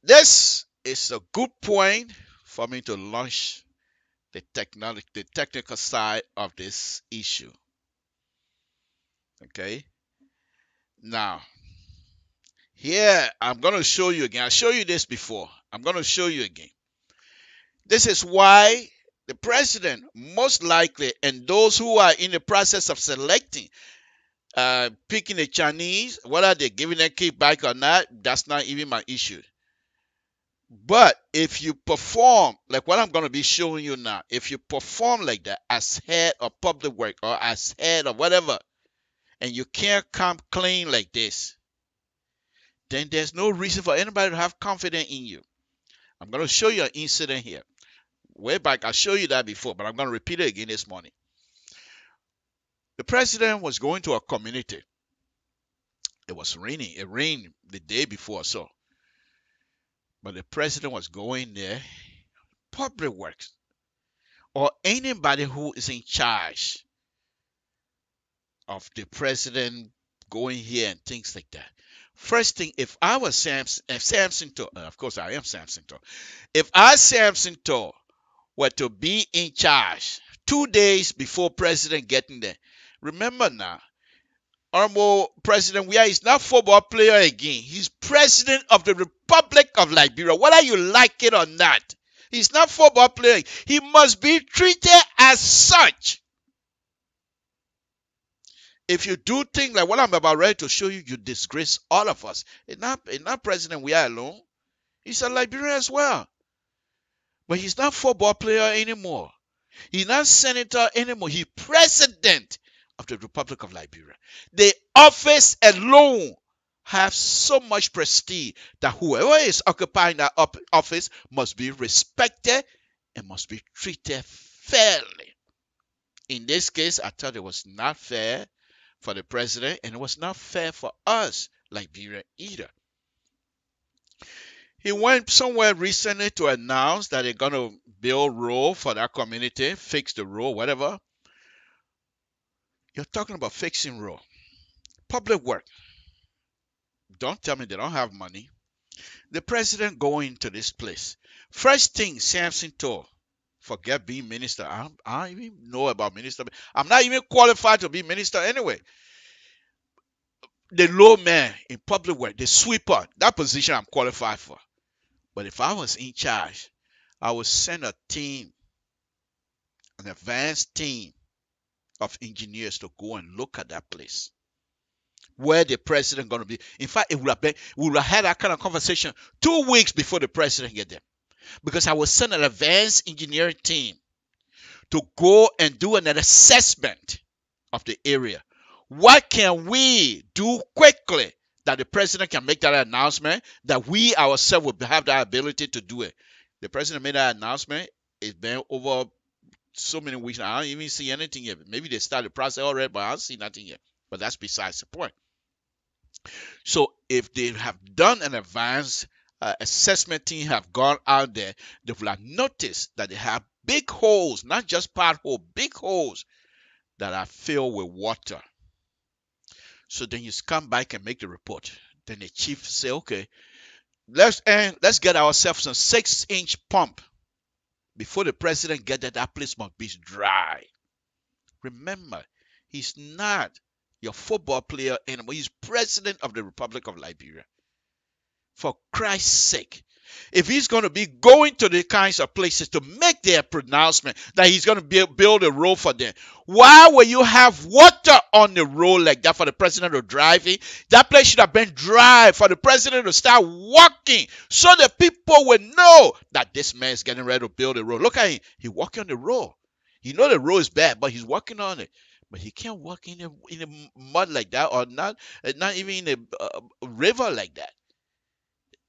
Speaker 5: This is a good point for me to launch the technical side of this issue. Okay. Now, here I'm going to show you again. I showed you this before. I'm going to show you again. This is why the president, most likely, and those who are in the process of selecting, picking the Chinese, whether they're giving them kickback or not, that's not even my issue. But if you perform like what I'm going to be showing you now, if you perform like that as head of public work or as head of whatever, and you can't come clean like this, then there's no reason for anybody to have confidence in you. I'm going to show you an incident here. Way back, I showed you that before, but I'm going to repeat it again this morning. The president was going to a community. It was raining. It rained the day before, so. But the president was going there, public works, or anybody who is in charge of the president going here and things like that. First thing, if I was Samson Toe, of course I am Samson Toe. If I, Samson Toe, were to be in charge 2 days before president getting there, remember now, Honorable President Weah is not football player again. He's president of the Republic of Liberia, whether you like it or not. He's not football player. He must be treated as such. If you do things like what I'm about ready to show you, you disgrace all of us. It's not president we are alone. He's a Liberian as well. But he's not football player anymore. He's not senator anymore. He's president of the Republic of Liberia. The office alone has so much prestige that whoever is occupying that office must be respected and must be treated fairly. In this case, I thought it was not fair for the president, and it was not fair for us, Liberia, either. He went somewhere recently to announce that they're going to build road for that community, fix the road, whatever. You're talking about fixing road. Public work. Don't tell me they don't have money. The president going to this place. First thing Samson told, forget being minister. I don't even know about minister. I'm not even qualified to be minister anyway. The low man in public work, the sweeper, that position I'm qualified for. But if I was in charge, I would send a team, an advanced team of engineers to go and look at that place. Where the president going to be. In fact, we would have had that kind of conversation 2 weeks before the president get there. Because I will send an advanced engineering team to go and do an assessment of the area. What can we do quickly that the president can make that announcement, that we ourselves will have that ability to do it? The president made that announcement. It's been over so many weeks now. I don't even see anything yet. Maybe they started the process already, but I don't see nothing yet. But that's besides the point. So if they have done an advanced assessment team have gone out there, they will have noticed that they have big holes, not just potholes, big holes that are filled with water. So then you come back and make the report. Then the chief say, okay, let's get ourselves a 6-inch pump. Before the president get there, that place must be dry. Remember, he's not your football player anymore. He's president of the Republic of Liberia. For Christ's sake, if he's going to be going to the kinds of places to make their pronouncement that he's going to build a road for them, why will you have water on the road like that for the president to drive in? That place should have been dry for the president to start walking so that people will know that this man is getting ready to build a road. Look at him. He's walking on the road. You know the road is bad, but he's walking on it. But he can't walk in the mud like that, or not even in a river like that.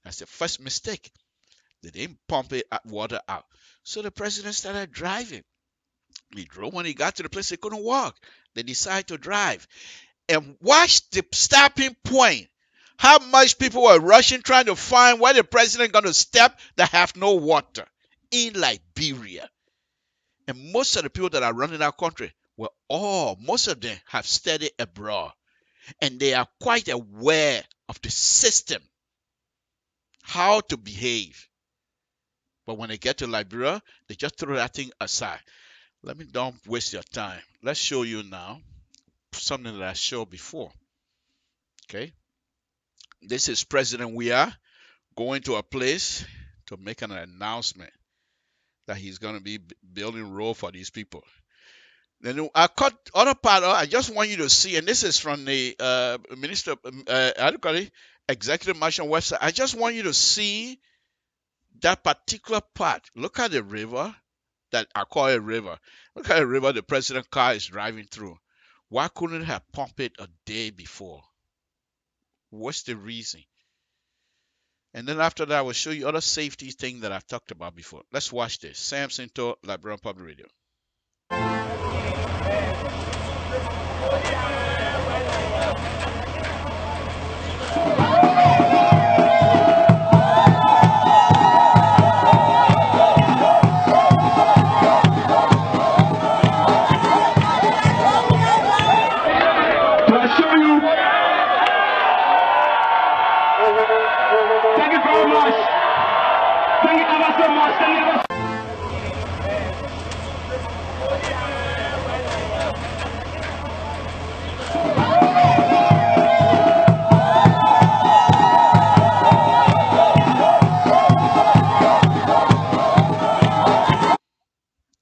Speaker 5: That's the first mistake. They didn't pump water out. So the president started driving. He drove. When he got to the place, he couldn't walk. They decided to drive. And watch the stopping point. How much people were rushing trying to find where the president going to step that have no water in Liberia. And most of the people that are running our country, most of them have studied abroad. And they are quite aware of the system, how to behave. But when they get to Liberia, they just throw that thing aside. Don't waste your time. Let's show you now something that I showed before. Okay. This is President Weah going to a place to make an announcement that he's going to be building road for these people. Then I cut other part. I just want you to see, and this is from the Executive Mansion website. I just want you to see that particular part. Look at the river that I call a river. Look at the river the president's car is driving through. Why couldn't it have pumped it a day before? What's the reason? And then after that, I will show you other safety things that I've talked about before. Let's watch this. SAMSON to LIBERIA Public Radio.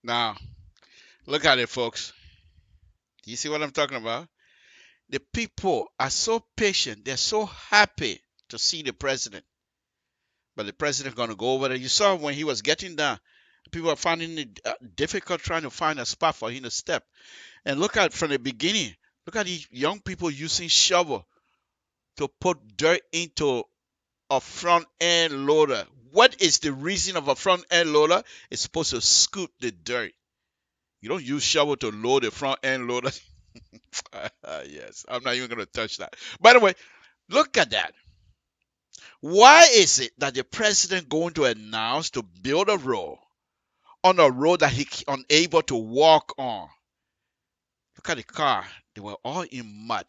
Speaker 5: Now, look at it, folks. Do you see what I'm talking about? The people are so patient. They're so happy to see the president. But the president going to go over there. You saw when he was getting down, people are finding it difficult trying to find a spot for him to step. And look at from the beginning. Look at these young people using shovel to put dirt into a front end loader. What is the reason of a front end loader? It's supposed to scoop the dirt. You don't use shovel to load a front end loader. Yes, I'm not even going to touch that. By the way, look at that. Why is it that the president going to announce to build a road on a road that he unable to walk on? Look at the car. They were all in mud.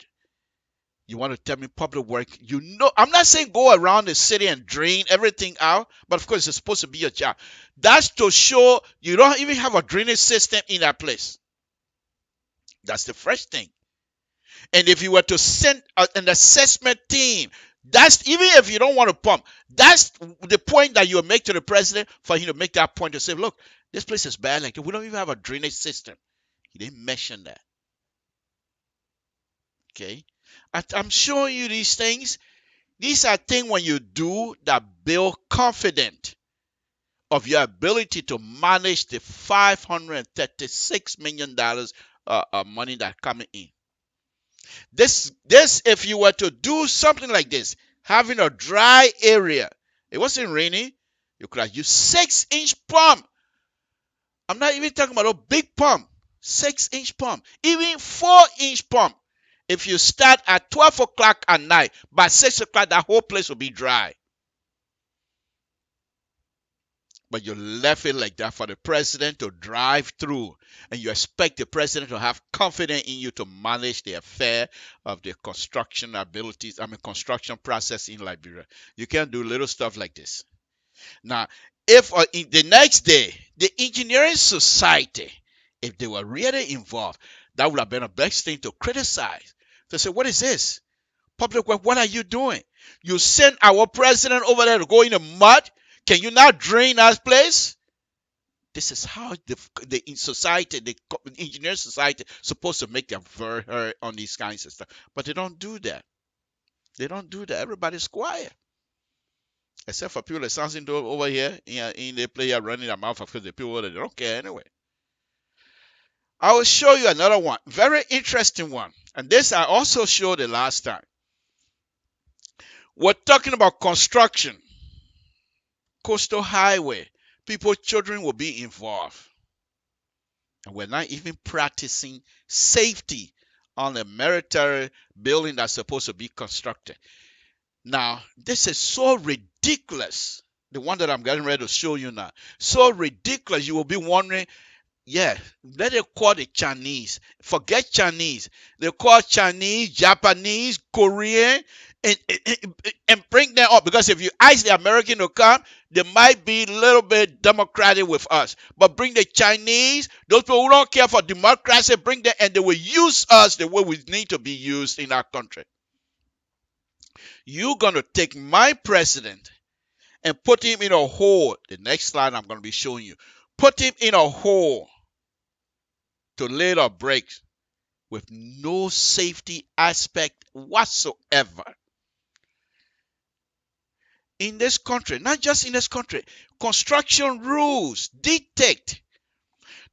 Speaker 5: You want to tell me public work? You know, I'm not saying go around the city and drain everything out, but of course it's supposed to be a job. That's to show you don't even have a drainage system in that place. That's the first thing. And if you were to send an assessment team, that's even if you don't want to pump, that's the point that you make to the president for him to make that point to say, look, this place is bad. Like we don't even have a drainage system. He didn't mention that. Okay. I'm showing you these things. These are things when you do that build confidence of your ability to manage the $536 million money that coming in. This, if you were to do something like this, having a dry area, it wasn't raining, you could have used 6-inch pump. I'm not even talking about a big pump, 6-inch pump, even 4-inch pump. If you start at 12 o'clock at night, by 6 o'clock, that whole place will be dry. But you left it like that for the president to drive through. And you expect the president to have confidence in you to manage the affair of the construction abilities, construction process in Liberia. You can't do little stuff like this. Now, if in the next day, the engineering society, if they were really involved, that would have been the best thing to criticize. To say, what is this? Public work, what are you doing? You sent our president over there to go in the mud. Can you not drain that place? This is how the society, the engineering society, is supposed to make their voice heard on these kinds of stuff. But they don't do that. They don't do that. Everybody's quiet. Except for people that SAMSON over here, in the player running their mouth, because the people that they don't care anyway. I will show you another one. Very interesting one. And this I also showed the last time. We're talking about construction. Coastal highway. People, children will be involved. And we're not even practicing safety on a military building that's supposed to be constructed. Now, this is so ridiculous. The one that I'm getting ready to show you now. So ridiculous. You will be wondering, yeah, let it call the Chinese. Forget Chinese. They call Chinese, Japanese, Korean, and bring them up. Because if you ask the American to come, they might be a little bit democratic with us. But bring the Chinese, those people who don't care for democracy, bring them, and they will use us the way we need to be used in our country. You're going to take my president and put him in a hole. The next slide I'm going to be showing you. Put him in a hole to lay the brakes with no safety aspect whatsoever. In this country, not just in this country, construction rules dictate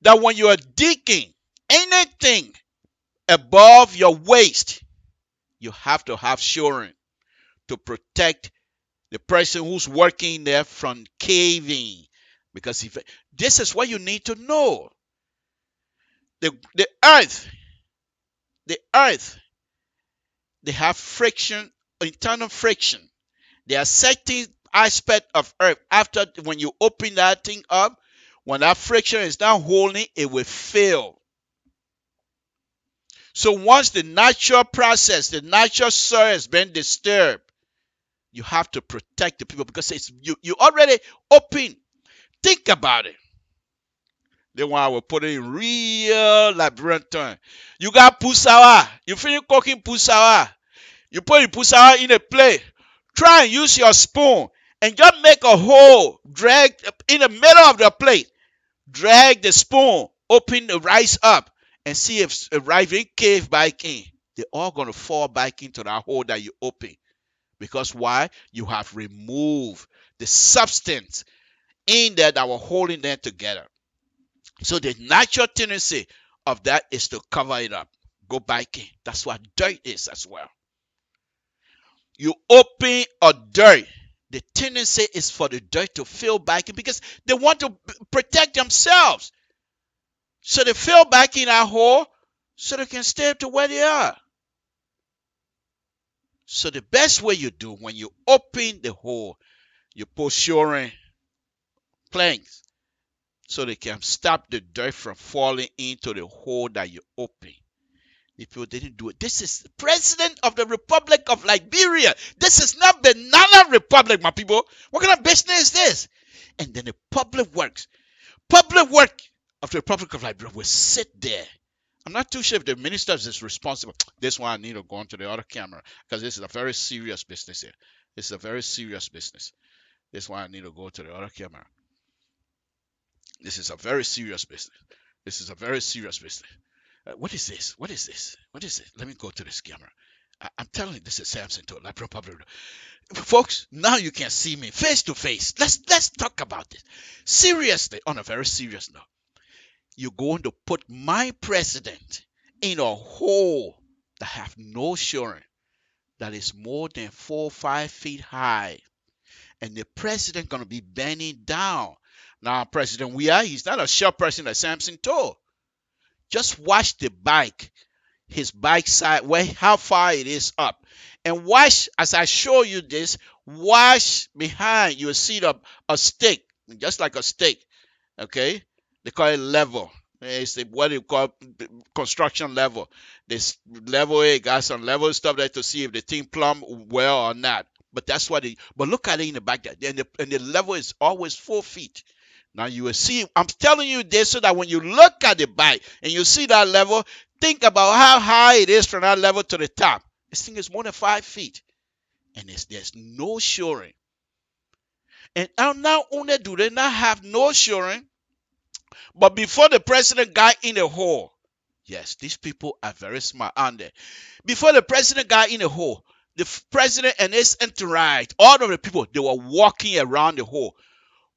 Speaker 5: that when you are digging anything above your waist, you have to have shoring to protect the person who's working there from caving. Because if this is what you need to know. The earth, they have friction, internal friction. There are certain aspects of earth. After, when you open that thing up, when that friction is not holding, it will fail. So once the natural process, the natural soil has been disturbed, you have to protect the people because it's you already open. Think about it. Then when I will put it in real Liberian term. You got pusawa. You finish cooking pusawa. You put the pusawa in a plate. Try and use your spoon and just make a hole. Drag in the middle of the plate. Drag the spoon. Open the rice up and see if it's arriving cave by cave. they're all going to fall back into that hole that you open. Because why? You have removed the substance in there that were holding them together. So the natural tendency of that is to cover it up. Go back in. That's what dirt is as well. You open a dirt. The tendency is for the dirt to fill back in because they want to protect themselves. So they fill back in that hole so they can stay up to where they are. So the best way you do when you open the hole, you put shoring planks so they can stop the dirt from falling into the hole that you open. The people didn't do it. This is the president of the Republic of Liberia. This is not Banana Republic, my people. What kind of business is this? And then the public work of the Republic of Liberia will sit there. I'm not too sure if the ministers is responsible. This one I need to go onto the other camera because this is a very serious business here. This is a very serious business. This one I need to go to the other camera. This is a very serious business. This is a very serious business. What is this? What is this? What is it? Let me go to this camera. I'm telling you, this is Samson to Liberia Public. Folks, now you can see me face to face. Let's talk about this. Seriously, on a very serious note. You're going to put my president in a hole that have no shoring, that is more than 4 or 5 feet high. And the president going to be bending down. Now, President he's not a short person like Samson told. Just watch the bike, his bike side, how far it is up. And watch, as I show you this, watch behind. You will see a stake, just like a stake, okay? They call it level. It's what they call construction level. This level, got some level stuff there to see if the thing plumb well or not. But that's what but look at it in the back there. And the level is always 4 feet. Now you will see, I'm telling you this so that when you look at the bike and you see that level, think about how high it is from that level to the top. This thing is more than 5 feet. And there's no shoring. And not only do they not have no shoring, but before the president got in the hole, yes, these people are very smart, aren't they? Before the president got in the hole, the president and his entourage, all of the people, they were walking around the hole,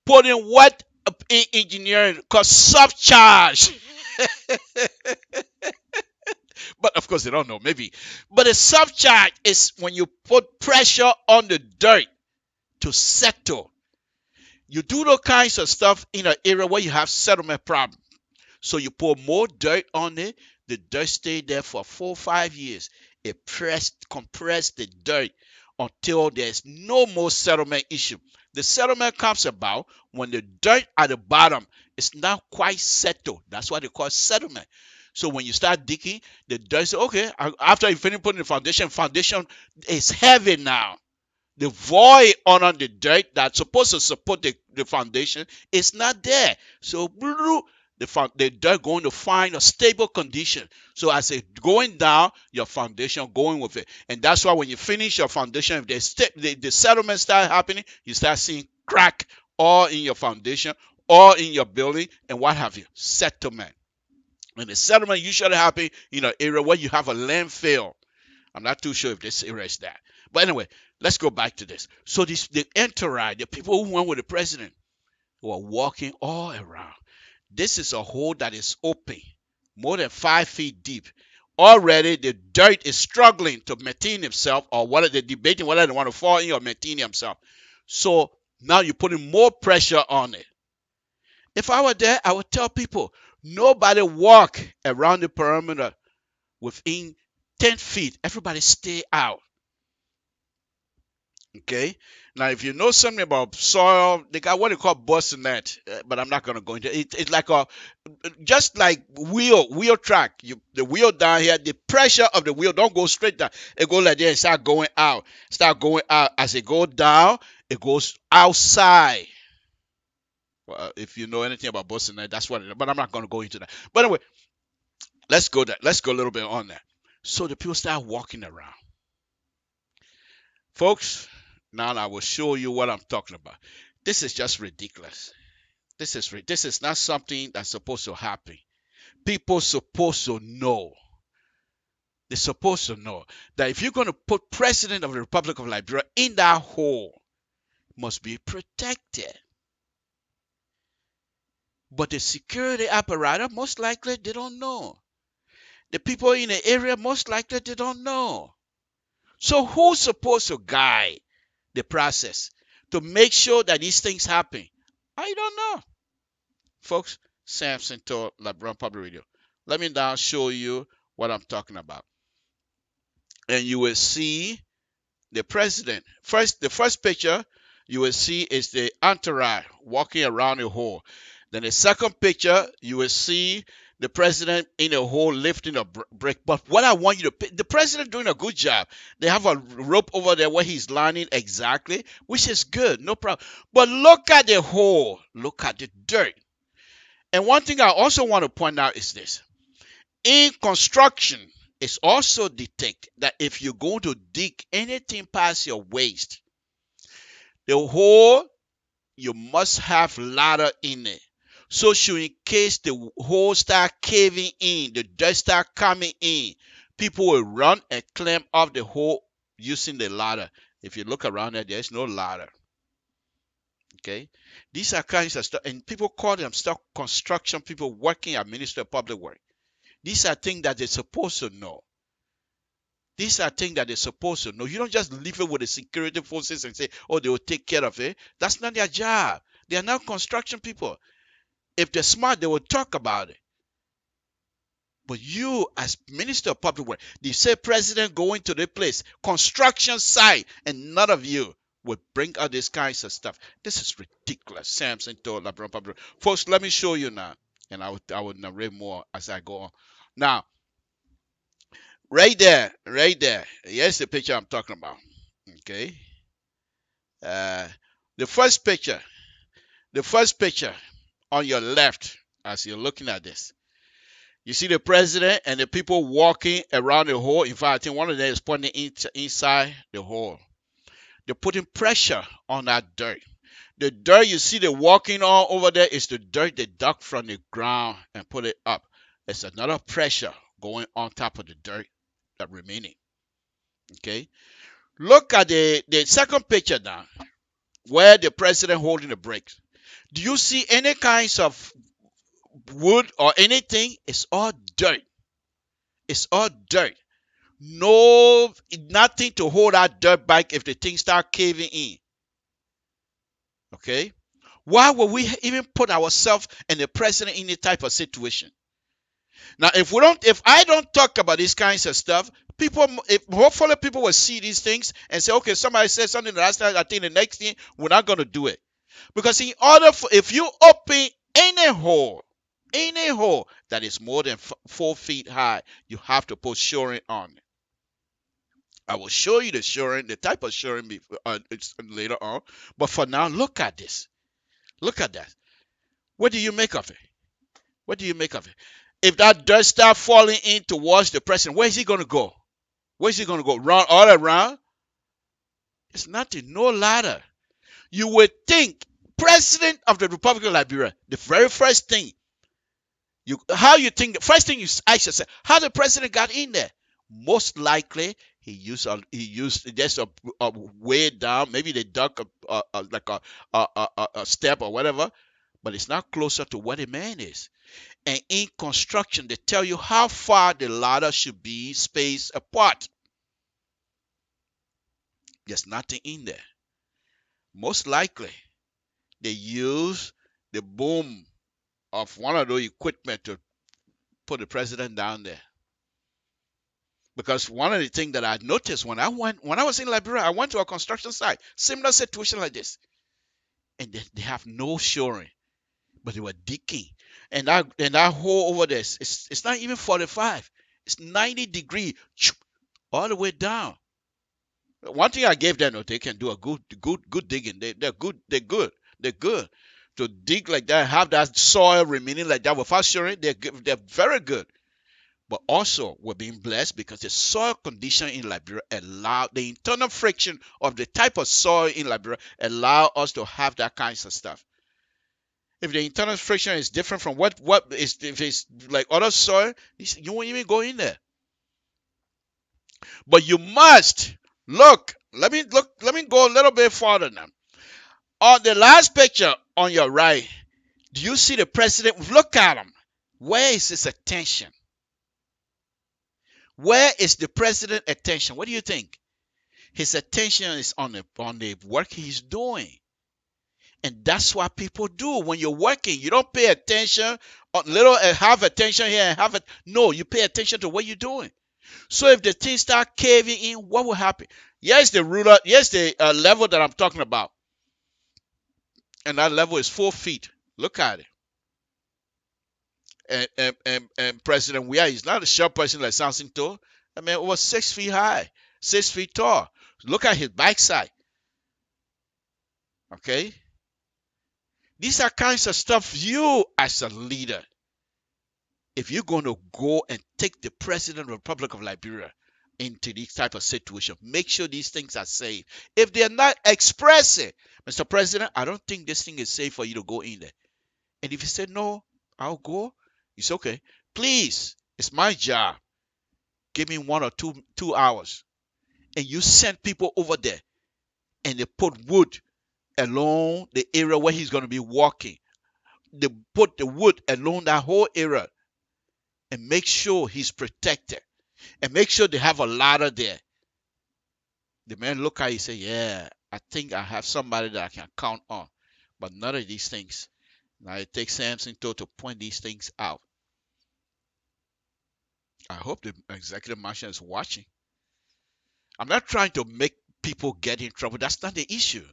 Speaker 5: putting what in engineering called subcharge. But of course, they don't know, maybe. But a subcharge is when you put pressure on the dirt to settle. You do those kinds of stuff in an area where you have settlement problem. So you pour more dirt on it. The dirt stayed there for 4 or 5 years. It compressed the dirt until there's no more settlement issue. The settlement comes about when the dirt at the bottom is not quite settled. That's why they call it settlement. So when you start digging, the dirt says, okay, after you finish putting the foundation is heavy now. The void under the dirt that's supposed to support the foundation is not there. So the dirt going to find a stable condition. So as it's going down, your foundation going with it. And that's why when you finish your foundation, if the settlement start happening, you start seeing crack all in your foundation, all in your building, and what have you, settlement. And the settlement usually happen in an area where you have a landfill. I'm not too sure if this area is that. But anyway, let's go back to this. So the entourage, the people who went with the president, were walking all around. This is a hole that is open, more than 5 feet deep. Already the dirt is struggling to maintain itself, or whether they're debating whether they want to fall in or maintain themselves. So now you're putting more pressure on it. If I were there, I would tell people, nobody walk around the perimeter within 10 feet. Everybody stay out. Okay. Now, if you know something about soil, they got what they call bassinet, but I'm not going to go into it. It's like just like wheel track. The wheel down here, the pressure of the wheel don't go straight down. It goes like this, start going out. As it goes down, it goes outside. Well, if you know anything about bassinet, that's what it is. But I'm not going to go into that. But anyway, let's go a little bit on that. So the people start walking around. Folks, now I will show you what I'm talking about. This is just ridiculous. This is not something that's supposed to happen. People supposed to know They're supposed to know that if you're going to put President of the Republic of Liberia in that hole, it must be protected. But the security apparatus, most likely, they don't know. The people in the area, most likely, they don't know. So who's supposed to guide the process to make sure that these things happen? I don't know. Folks, Samson told LIBERIA Public Radio. Let me now show you what I'm talking about. And you will see the president. The first picture you will see is the entourage walking around the hole. Then the second picture, you will see the president in a hole lifting a brick. But what I want you to, the president doing a good job. They have a rope over there where he's landing exactly, which is good, no problem. But look at the hole. Look at the dirt. And one thing I also want to point out is this. In construction, it's also detected that if you're going to dig anything past your waist, the hole, you must have ladder in it. So in case the hole start caving in, the dirt start coming in, people will run and climb off the hole using the ladder. If you look around there, there's no ladder. Okay? These are kinds of stuff, and people call them stuff construction people working at Ministry of Public Works. These are things that they're supposed to know. These are things that they're supposed to know. You don't just leave it with the security forces and say, oh, they will take care of it. That's not their job. They are not construction people. If they're smart, they will talk about it. But you, as Minister of Public Works, they say president going to the place, construction site, and none of you would bring out these kinds of stuff. This is ridiculous. Samson told LIBERIA Public Works. Folks, let me show you now, and I will narrate more as I go on. Now, right there. Here's the picture I'm talking about. Okay. The first picture on your left, as you're looking at this, you see the president and the people walking around the hole. In fact, I think one of them is pointing inside the hole. They're putting pressure on that dirt. The dirt you see they're walking on over there is the dirt they dug from the ground and put it up. It's another pressure going on top of the dirt that remaining. Okay. Look at the second picture now, where the president holding the bricks. Do you see any kinds of wood or anything? It's all dirt. It's all dirt. No, nothing to hold that dirt back if the thing start caving in. Okay? Why would we even put ourselves and the president in this type of situation? Now, if I don't talk about these kinds of stuff, hopefully people will see these things and say, okay, somebody said something last night, I think the next thing, we're not going to do it. Because if you open any hole that is more than 4 feet high, you have to put shoring on it. I will show you the type of shoring later on. But for now, look at this. Look at that. What do you make of it? What do you make of it? If that dirt starts falling in towards the president, where is he going to go? Where is he going to go? Run all around? It's nothing. No ladder. You would think President of the Republic of Liberia, the very first thing, the first thing you ask yourself, how the president got in there? Most likely, he used just a way down. Maybe they dug like a step or whatever, but it's not closer to where the man is. And in construction, they tell you how far the ladder should be spaced apart. There's nothing in there. Most likely, they use the boom of one of those equipment to put the president down there. Because one of the things that I noticed when I was in Liberia, I went to a construction site, similar situation like this, and they have no shoring, but they were digging, and that hole over there, it's not even 45, it's 90 degrees all the way down. One thing I gave them, they can do a good digging. They're good to dig like that, have that soil remaining like that without shoring. They're very good. But also, we're being blessed because the soil condition in Liberia allow the internal friction of the type of soil in Liberia allow us to have that kinds of stuff. If the internal friction is different from if it's like other soil, you won't even go in there. But you must look. Let me go a little bit further now. On the last picture on your right, do you see the president? Look at him. Where is his attention? Where is the president's attention? What do you think? His attention is on the work he's doing. And that's what people do when you're working. You don't pay attention on little have attention here and have it. No, you pay attention to what you're doing. So if the things start caving in, what will happen? Here's the ruler. Here's the level that I'm talking about. And that level is 4 feet. Look at it. And President Weah is not a short person like SAMSON too. I mean, it was 6 feet high, 6 feet tall. Look at his backside. Okay? These are kinds of stuff you, as a leader, if you're going to go and take the president of the Republic of Liberia into this type of situation, make sure these things are safe. If they're not expressing, Mr. President, I don't think this thing is safe for you to go in there. And if you say, no, I'll go, it's okay. Please, it's my job. Give me 1 or 2 hours. And you send people over there and they put wood along the area where he's going to be walking. They put the wood along that whole area and make sure he's protected. And make sure they have a ladder there. The man look at you and say, yeah, I think I have somebody that I can count on. But none of these things. Now it takes Samson to point these things out. I hope the executive marshal is watching. I'm not trying to make people get in trouble. That's not the issue.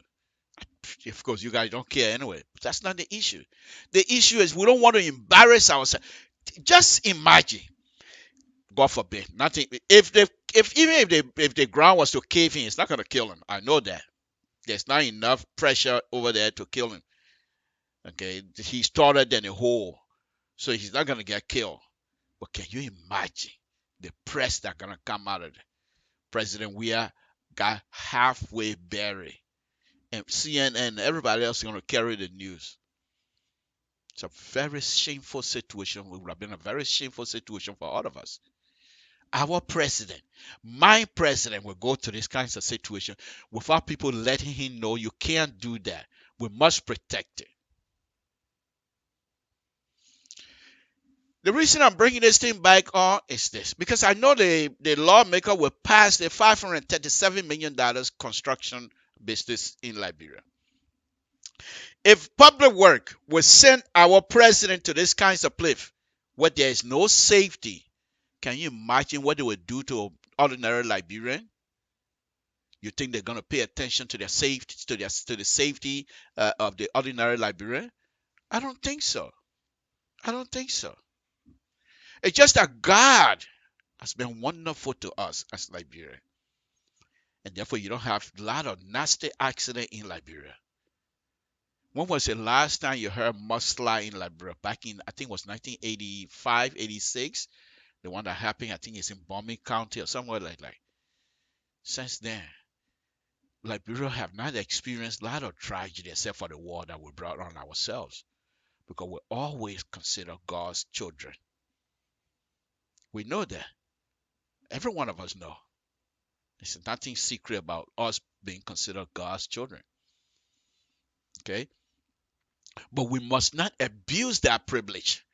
Speaker 5: Of course, you guys don't care anyway. But that's not the issue. The issue is we don't want to embarrass ourselves. Just imagine, God forbid, nothing. If the ground was to cave in, it's not going to kill him. I know that. There's not enough pressure over there to kill him. Okay, he's taller than a hole, so he's not going to get killed. But can you imagine the press that's going to come out of it? President Weah got halfway buried. And CNN and everybody else is going to carry the news. It's a very shameful situation. It would have been a very shameful situation for all of us. Our president, my president, will go to this kinds of situation without people letting him know you can't do that. We must protect it. The reason I'm bringing this thing back on is this, because I know the lawmaker will pass the $537 million construction business in Liberia. If public work will send our president to this kinds of place where there is no safety, can you imagine what they would do to ordinary Liberian? You think they're going to pay attention to their safety, to the safety of the ordinary Liberian? I don't think so. I don't think so. It's just that God has been wonderful to us as Liberia. And therefore, you don't have a lot of nasty accidents in Liberia. When was the last time you heard mudslide in Liberia? Back in, I think it was 1985, 86. The one that happened, I think it's in Bombing County or somewhere like that. Since then, Liberia have not experienced a lot of tragedy except for the war that we brought on ourselves. Because we always consider God's children. We know that. Every one of us know. There's nothing secret about us being considered God's children. Okay? But we must not abuse that privilege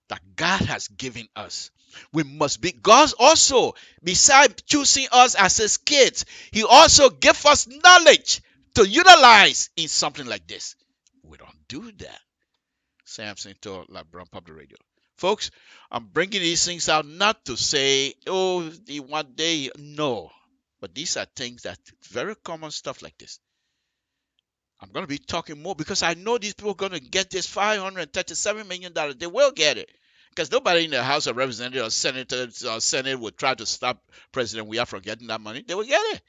Speaker 5: that God has given us. We must be, God also, besides choosing us as his kids, he also gives us knowledge to utilize in something like this. We don't do that. Samson to LIBERIA Public Radio. Folks, I'm bringing these things out not to say, oh, the one day, no. But these are things that very common stuff like this. I'm going to be talking more because I know these people are going to get this $537 million. They will get it. Because nobody in the House of Representatives or Senators or Senate would try to stop President Weah from getting that money. They will get it.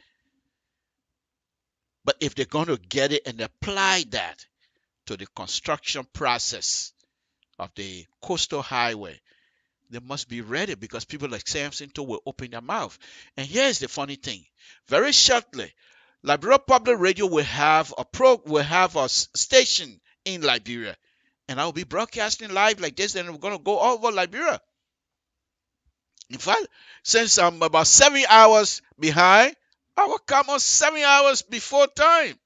Speaker 5: But if they're going to get it and apply that to the construction process of the coastal highway, they must be ready because people like Samson too will open their mouth. And here's the funny thing. Very shortly, LIBERIA Public Radio will have a station in Liberia. And I'll be broadcasting live like this, and we're going to go all over Liberia. In fact, since I'm about 7 hours behind, I will come on 7 hours before time.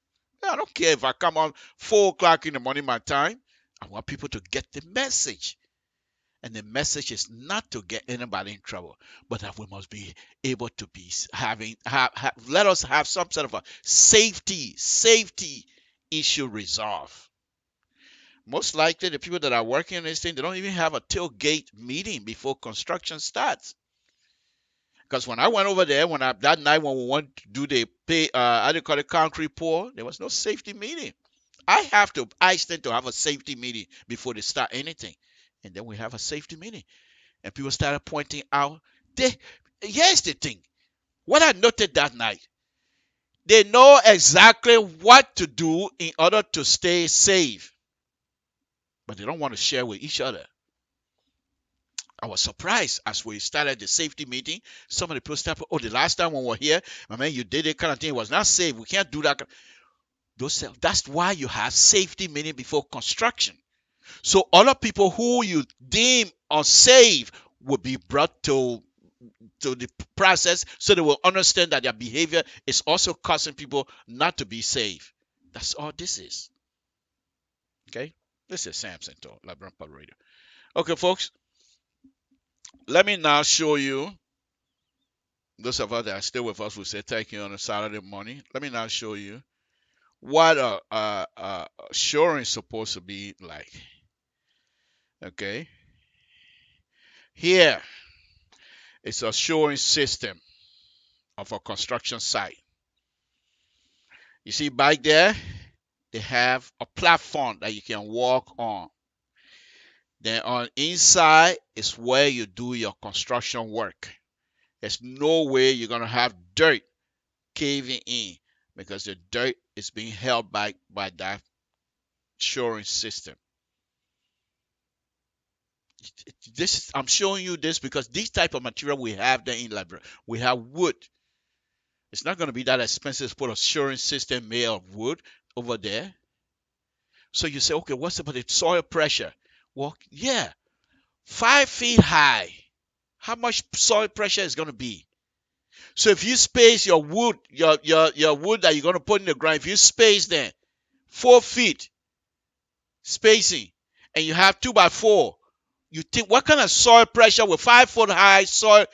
Speaker 5: I don't care if I come on 4 o'clock in the morning my time. I want people to get the message. And the message is not to get anybody in trouble, but that we must be able to be let us have some sort of a safety issue resolved. Most likely, the people that are working on this thing, they don't even have a tailgate meeting before construction starts. Because when I went over there, that night when we went to do the how do you call it, concrete pour, there was no safety meeting. I tend to have a safety meeting before they start anything, and then we have a safety meeting, and people started pointing out. Here's the thing: what I noted that night, they know exactly what to do in order to stay safe, but they don't want to share with each other. I was surprised as we started the safety meeting. Some of the people started, the last time when we were here, my man, you did it kind of thing. It was not safe. We can't do that. That's why you have safety meeting before construction. So other people who you deem unsafe will be brought to the process so they will understand that their behavior is also causing people not to be safe. That's all this is. Okay? This is Samson to LIBERIA PUBLIRADIO. Okay, folks. Let me now show you, those of us that are still with us will say thank you on a Saturday morning. Let me now show you what a shoring is supposed to be like. Okay. Here is a shoring system of a construction site. You see back there, they have a platform that you can walk on. Then on inside is where you do your construction work. There's no way you're going to have dirt caving in because the dirt is being held back by that shoring system. I'm showing you this because this type of material we have there in LIBERIA. We have wood. It's not going to be that expensive to put a shoring system made of wood over there. So you say, okay, what's about the soil pressure? Well, yeah, 5 feet high. How much soil pressure is going to be? So if you space your wood, your wood that you're going to put in the ground, if you space there 4 feet spacing, and you have 2 by 4, you think what kind of soil pressure with 5 foot high soil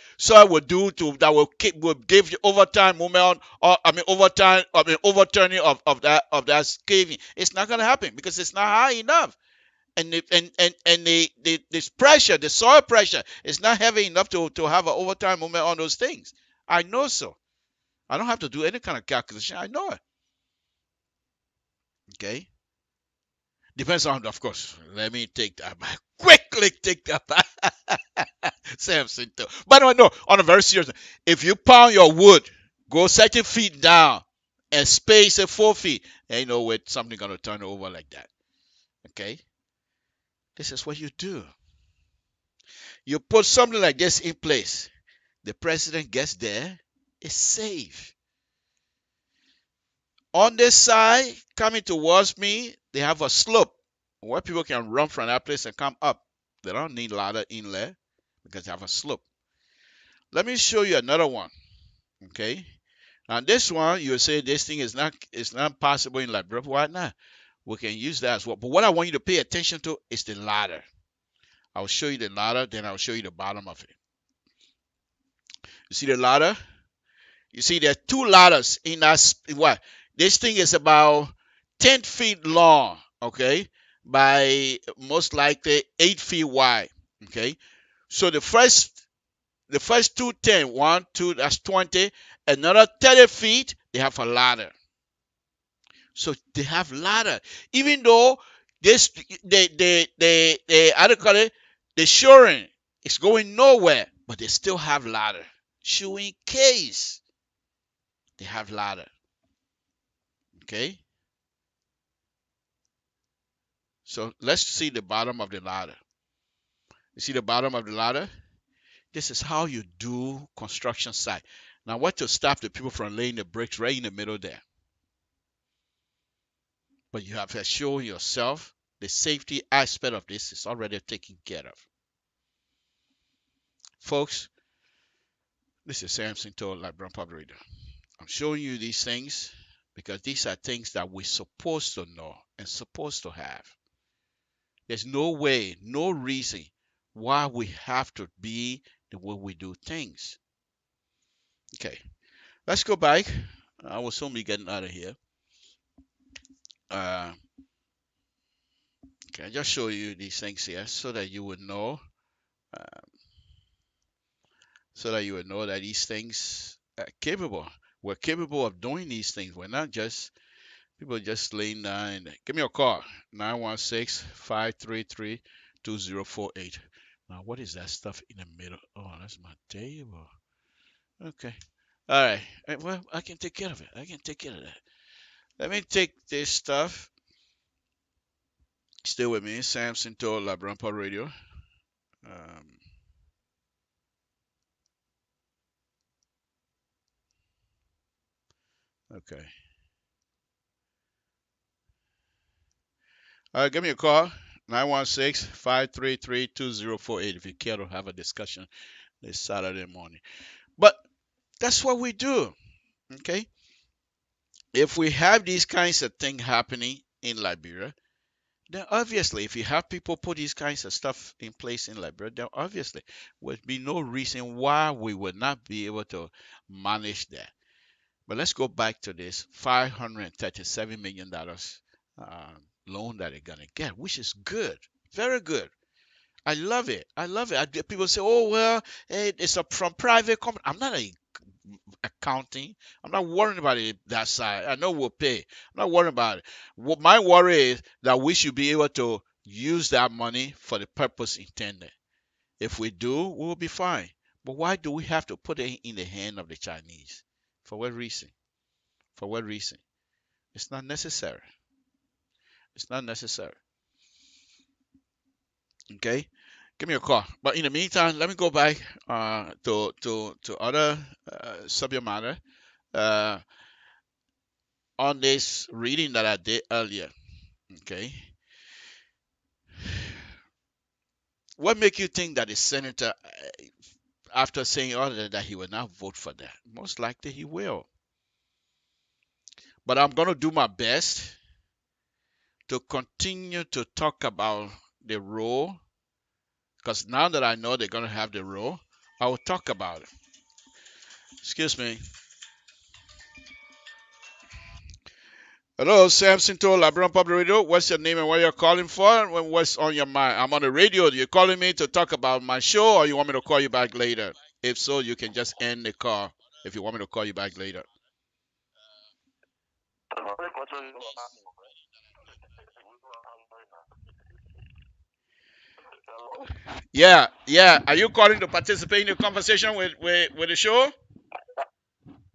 Speaker 5: will do that will give you overtime movement or overturning of that caving? It's not going to happen because it's not high enough. And this pressure, the soil pressure, is not heavy enough to have an overtime movement on those things. I know so. I don't have to do any kind of calculation. I know it. Okay. Depends on, of course. Let me take that back. Quickly take that back. Samson too. But no, on a very serious note, if you pound your wood, go 30 feet down and space it 4 feet, ain't no way something gonna turn over like that. Okay. This is what you do. You put something like this in place. The president gets there, it's safe. On this side, coming towards me, they have a slope where people can run from that place and come up. They don't need ladder in there because they have a slope. Let me show you another one. Okay. Now this one, you'll say this thing is not possible in LIBERIA. Why not? We can use that as well. But what I want you to pay attention to is the ladder. I'll show you the ladder, then I'll show you the bottom of it. You see the ladder? You see there are 2 ladders in that. What? This thing is about 10 feet long, okay, by most likely 8 feet wide, okay. So the first 2 10, 1, 2, that's 20. Another 30 feet, they have a ladder. So they have ladder, even though this how do you call it? The shoring is going nowhere, but they still have ladder. Showing case they have ladder. Okay. So let's see the bottom of the ladder. You see the bottom of the ladder? This is how you do construction site. Now what to stop the people from laying the bricks right in the middle there? But you have to show yourself the safety aspect of this is already taken care of. Folks, This is Samson told LIBERIA PUBLIRADIO. I'm showing you these things because these are things that we're supposed to know and supposed to have. There's no way, no reason why we have to be the way we do things. Okay, let's go back. I will soon be getting out of here. Okay, I just show you these things here so that you would know, that these things are capable. We're capable of doing these things. We're not just people just laying down and give me a call, 916-533-2048. Now, what is that stuff in the middle? Oh, that's my table. Okay. All right. Well, I can take care of it. I can take care of that. Let me take this stuff. Stay with me. Samson told LIBERIA PUBLIRADIO. Okay. All right, give me a call, 916-533-2048 if you care to have a discussion this Saturday morning. But that's what we do, okay? If we have these kinds of things happening in Liberia, then obviously if you have people put these kinds of stuff in place in Liberia, then obviously would be no reason why we would not be able to manage that. But let's go back to this $537 million loan that they're gonna get, which is good, very good. I love it. I love it. People say, "Oh well, it's from private company." I'm not accounting. I'm not worrying about it that side. I know we'll pay. I'm not worrying about it. What my worry is that we should be able to use that money for the purpose intended. If we do, we'll be fine. But why do we have to put it in the hand of the Chinese? For what reason? For what reason? It's not necessary. It's not necessary. Okay? Give me a call. But in the meantime, let me go back to other subject matter on this reading that I did earlier. Okay? What make you think that the senator, after saying all that he will not vote for that? Most likely he will. But I'm going to do my best to continue to talk about the role, because now that I know they're going to have the role, I will talk about it. Excuse me. Hello, Samson to LIBERIA PUBLIRADIO. What's your name and where you're calling for? What's on your mind? I'm on the radio. You're calling me to talk about my show, or you want me to call you back later? If so, you can just end the call if you want me to call you back later. Yeah. Are you calling to participate in the conversation with the show?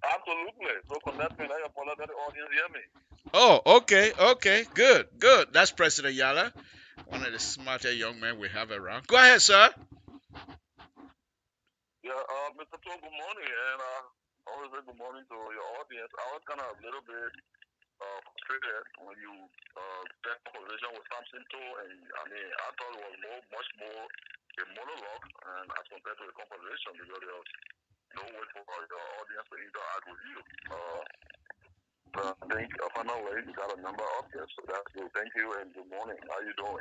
Speaker 6: Absolutely. So connect me. Let the audience hear me.
Speaker 5: Oh, okay. Good. That's President Yala, one of the smarter young men we have around. Go ahead, sir.
Speaker 6: Yeah, Mr. Toe, good morning, and always say good morning to your audience. I was kind of a little bit frustrated when you had a conversation with Samson Toe, and I mean, I thought it was much more a monologue, and as compared to the conversation, because there was no way for your audience to interact with you. I think finally you got a number up here, so that's good. Thank you and good morning. How you doing?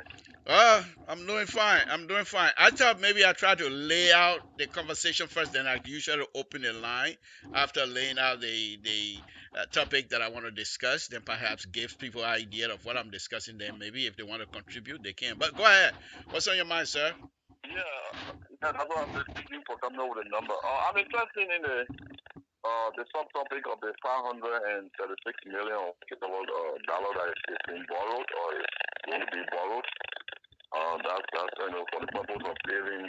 Speaker 5: I'm doing fine. I thought maybe I tried to lay out the conversation first, then I usually open the line after laying out the topic that I want to discuss. Then perhaps gives people an idea of what I'm discussing. Then maybe if they want to contribute, they can. But go ahead. What's on your mind, sir?
Speaker 6: Yeah, that's what I'm just thinking for coming up with a number. I'm interested in the subtopic of the $536 million dollar that is being borrowed or is going to be borrowed. That's for the purpose of saving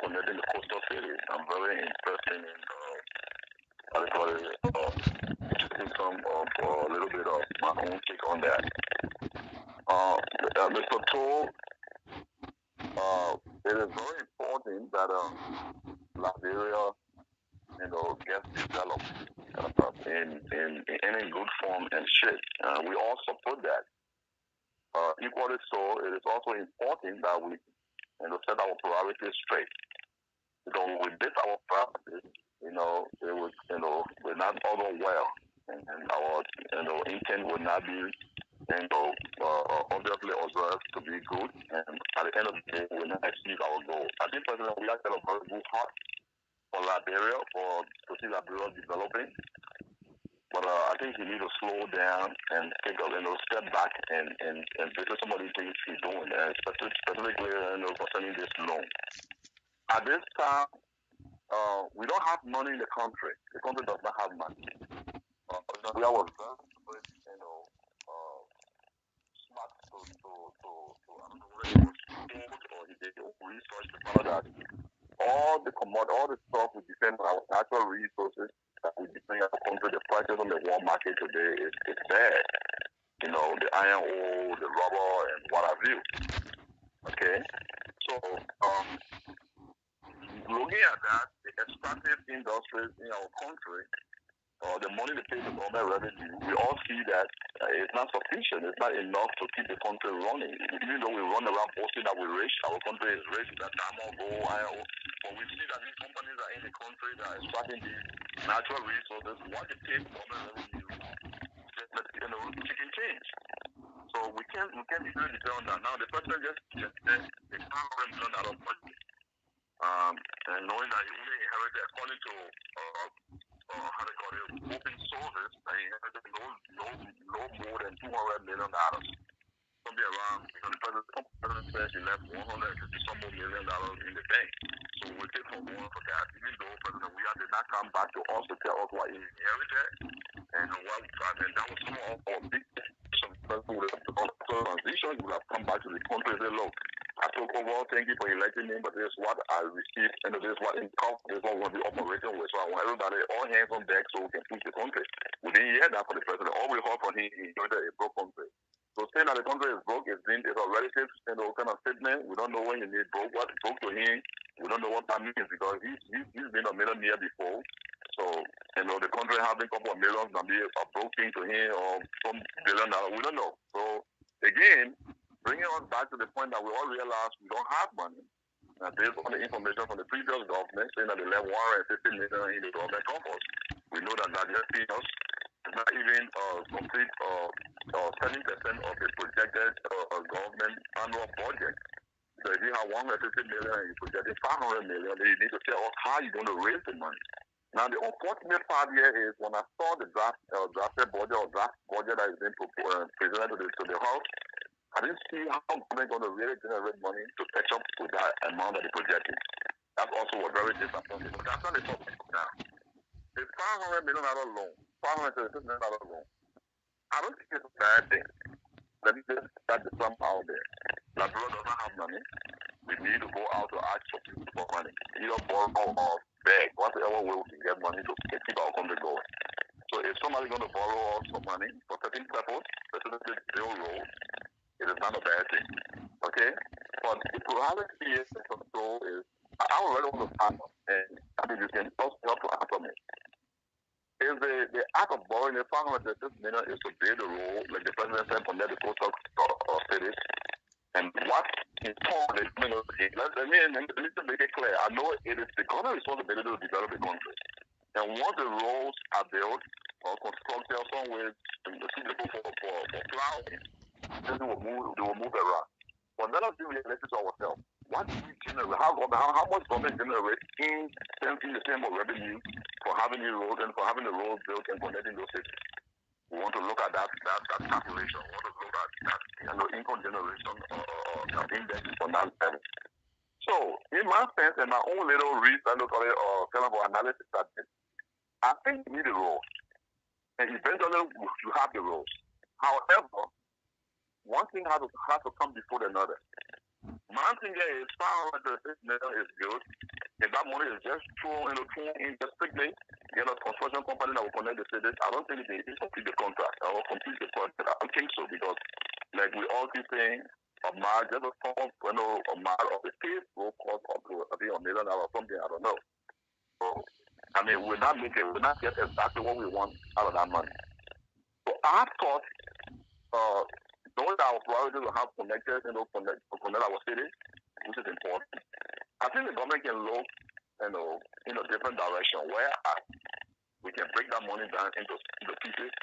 Speaker 6: connecting the coastal cities. I'm very interested in some of a little bit of my own take on that. Mr. Toll, it is very important that Liberia, gets developed in any good form and shape. We all support that. Equally so, it is also important that we set our priorities straight. Because with this our priorities, run well, and our intent will not be obviously observed to be good, and at the end of the day, we will not achieve our goal. I think, President, we have got a very good heart for Liberia, to see Liberia developing. But I think he needs to slow down and take a step back and visit some of the things he's doing, specifically concerning this loan. At this time, we don't have money in the country. The country does not have money. We are very, smart to I don't know whether he was told or he did research to find out that all the stuff we depend on our natural resources that we depend on our country, the prices on the world market today is bad. The iron ore, the rubber, and what have you. Okay? So, looking at that, the extractive industries in our country, the money they pay the government revenue, we all see that it's not sufficient. It's not enough to keep the country running. Even though we run around boasting that we're rich, our country is rich, that diamond, gold, iron ore, but we see that these companies are in the country that are extracting these natural resources. What they pay the government revenue, chicken change. So we can't easily depend on that. Now the president just said the $500 million budget, and knowing that he only inherited according to how they call it, open sources, they inherited no more than $200 million. Something around, the president says he left $150 some million in the bank. So we take for one for that, even though President Weah did not come back to us to tell us what he inherited and what we tried. And that was some of our big transition. We have come back to the country and say, look, I took over, thank you for electing me, but this is what I received, and this is what income, this is what we're going to be operating with. So I want everybody, all hands on deck, so we can push the country. We didn't hear that from the president. All we heard from him, he inherited a broke country. So saying that the country is broke is a relative kind of statement. We don't know when he made broke. What broke to him, we don't know what that means, because he's been a millionaire before. So, the country having a couple of millions can be a broke thing to him, or some $1 billion. We don't know. So again, bringing us back to the point that we all realize we don't have money. Based on the information from the previous government saying that they left $150 million in the government coffers. We know that just peanuts. It's not even complete 7% of the projected government annual budget. So if you have $150 million and you projected $500 million, then you need to tell us how you're going to raise the money. Now, the unfortunate part here is when I saw the drafted budget or draft budget that is being presented to the House, I didn't see how government going to really generate money to catch up with that amount that they projected. That also was very disappointing. But that's not the topic now. The $500 million loan, $536 million loan, I don't think it's a bad thing. Let me just start the sum out there. Liberia does not have money. We need to go out to ask for people for money. Either borrow or beg, whatever way we can get money to keep our country going. So if somebody's going to borrow us for money for certain purpose, specifically build roads, it is not a bad thing. Okay? But the reality is, I would really want to answer, and I think you can also help to answer me. Is the act of borrowing the $536 million is to build a road, like the president said, connect the coastal cities. And what in turn is going to be, let me make it clear. I know it is the government responsibility to develop the country. And once the roads are built or constructed somewhere suitable for plowing, then they will move around. But let us be realistic to ourselves. What do we generate? How much government generates in the same revenue for having the road and for having the road built and connecting those cities? We want to look at that calculation. We want to look at that income generation or index for that level. So, in my sense, and my own little research, kind of analysis, I think we need the roads. And eventually, you have the roads. However, one thing has to come before another. My thing is $536 million is good. If that money is just thrown in just quickly, get a construction company that will connect the cities, I don't think it complete the contract or complete the project. I don't think so, because like we all keep saying, a mile, just a mile of the case will cost up to $1 million or something, I don't know. So, we're not get exactly what we want out of that money. So I thought those are our priorities to have connected, connect our cities, which is important. I think the government can look, in a different direction where we can break that money down into pieces,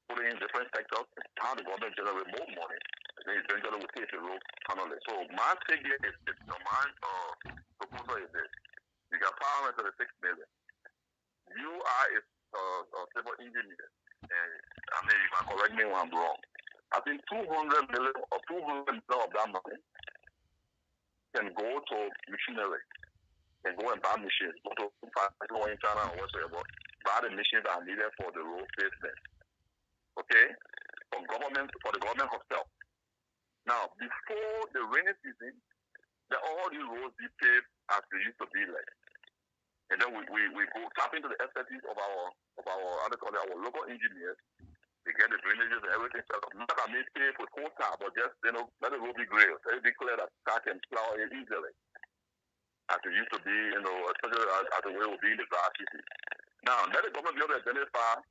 Speaker 6: put it in different sectors, how the government generate more money, and then eventually will pay the road tunnel. So my figure is my proposal is this. You got 536 million. You are a civil engineer, and I mean, you can correct me when I'm wrong. I think 200 million or 200 million of that money can go to machinery, can go and buy machines, go to in China or whatsoever, buy the machines that are needed for the road pavement. Okay? For the government herself. Now, before the rainy season, all these roads be paved as they used to be like. And then we go tap into the expertise of our local engineers. They get the drainages and everything set up. Not that I may pay for quota, but just, let the road be great. Let it be clear that car can plow it easily. As it used to be, especially as the way it will be in the dry season. Now, let the government be able to identify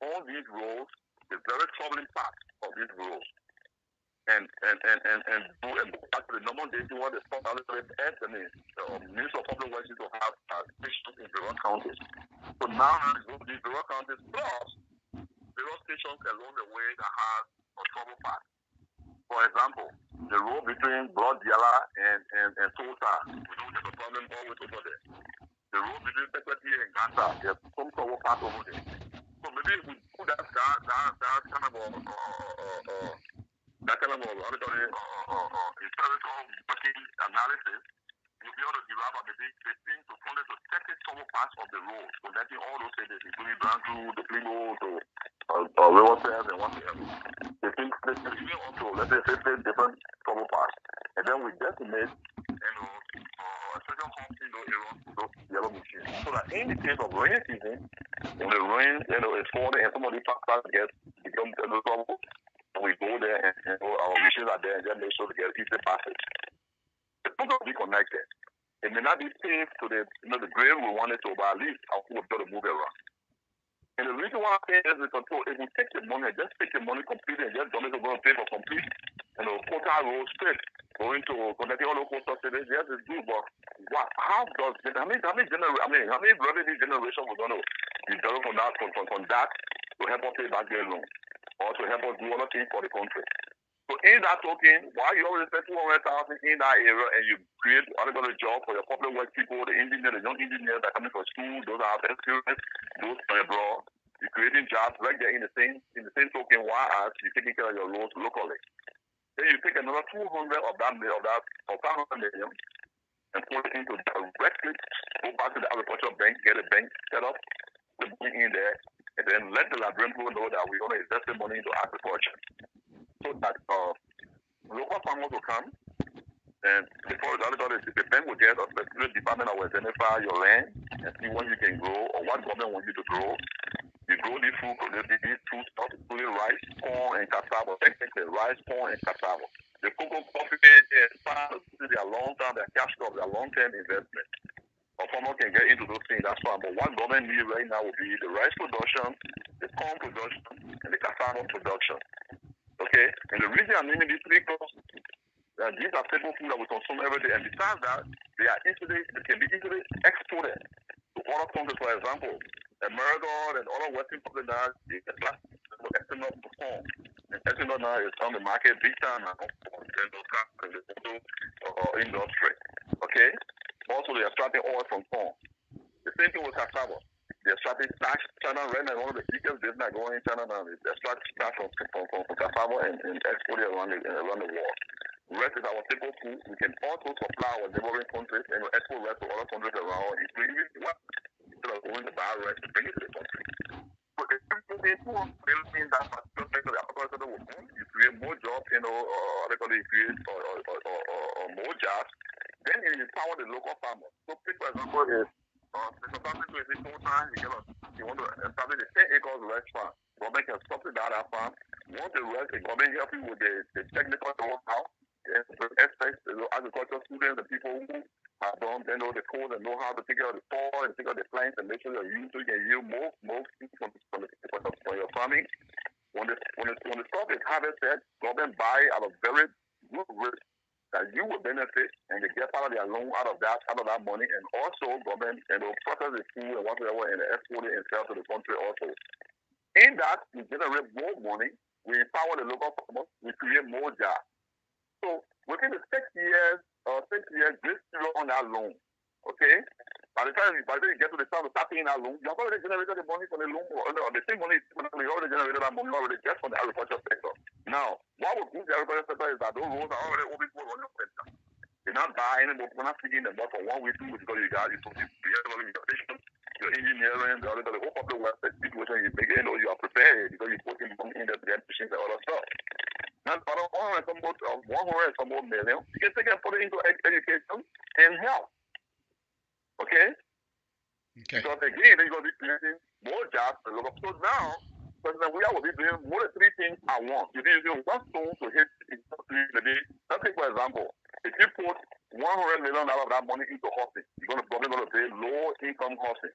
Speaker 6: all these roads, the very troubling parts of these roads. And go back to the normal days what the stop Anthony, Minister of Public Works to have stations in rural counties. So now these rural counties plus rural stations along the way that have a trouble path. For example, the road between Broad Diala and Tulsa, we know there's a problem always over there. The road between Secretary and Ganta, there's some trouble path over there. So maybe we do that kind of historical working analysis, you'll be able to derive maybe 15 to 20 to 30 trouble parts of the road, connecting all those cities, including Brantu, the Plymouth, River Fairs, and whatever. 15 also, let's say 15 different trouble parts. And then we decimate, a certain company, those yellow machines. So that in the case of rainy season, when the rain, is falling and some of these parts become trouble, we go there and our machines are there and then make sure to get easy passage. It's not going to be connected. It may not be safe to the grade we want it to, but at least our people will be able to move it around. And the reason why I say is because if we take the money, just take the money completely and just don't going to pay for complete, quota road straight, going to connecting all the coastal cities, yes, it's good, but how many revenue generation we're going to develop from that to help us pay back their loan? Or to help us do other things for the country. So in that token, while you already spend 200,000 in that area and you create another job for your public work people, the engineers, the young engineers that are coming from school, those that have experience, those from abroad, you're creating jobs right there in the same token, while you're taking care of your roads locally. Then you take another 200 of 500 million and put it into directly go back to the agricultural bank, get a bank set up, put the money in there, and then let the librarian people know that we're going to invest the money into agriculture. So that local farmers will come, and before the bank will get a specific department that will identify your land and see what you can grow or what government wants you to grow. You grow these food stuff, including rice, corn, and cassava. Technically, rice, corn, and cassava. The cocoa, coffee, and palm, they are long-term, they are cash crops, they are long-term investment. A farmer can get into those things, that's fine. But what government needs right now will be the rice production, the corn production, and the cassava production. Okay? And the reason I'm naming these three crops, these are staple food that we consume every day. And besides that, they can be easily exported to other countries. For example, America and other Western countries now, they get ethanol to corn. And ethanol now is on the market big time now for the industry. Okay? Also, they are extracting oil from corn. The same thing with cassava. They are extracting starch. China right now, one of the biggest business going in China now is extract starch from cassava and export it around the world. The rest is our staple food. We can also supply our neighboring countries and export rest to other countries around, including instead of going to buy rest to bring it to the country. So if people in that particular sector, the agriculture will boom, you create more jobs, create more jobs. Then you empower the local farmers. So, for example, if the farmer is in full time, you want to establish a 10 acres rice farm. Government can subsidize that farm. Once the rest, the government help you with the technical know-how, the aspects, the agricultural students, the people who have done, they know the code and know how to take care of the soil and take care of the plants and make sure you can yield more food from your farming. When the stuff is harvested, government buy at a very good rate. that you will benefit and they get part of their loan out of that money, and also government process the food and whatever and export it and sell to the country also. In that, we generate more money, we empower the local farmers, we create more jobs. So within the 6 years grace period on that loan, okay? By the time you get to the time to start paying that loan, you have already generated the money from the loan, or the same money you already generated that money already just from the agriculture sector. Now, what will boost the agriculture sector is that those loans are already open for running sector. They're not buying anymore, we're not feeding them, but for 1 week, 2 weeks, because you got your engineering, the whole public welfare situation, you make it, you are prepared because you put in money in the machines and other stuff. Now, about 100 and some more million, you can take and put it into education and health. Okay? Because again, you're going to be creating more jobs. So now, we will be doing more than 3 things at once. You're using one stone to hit maybe. Let's take for example, if you put $100 million of that money into housing, you're probably going to pay low income housing.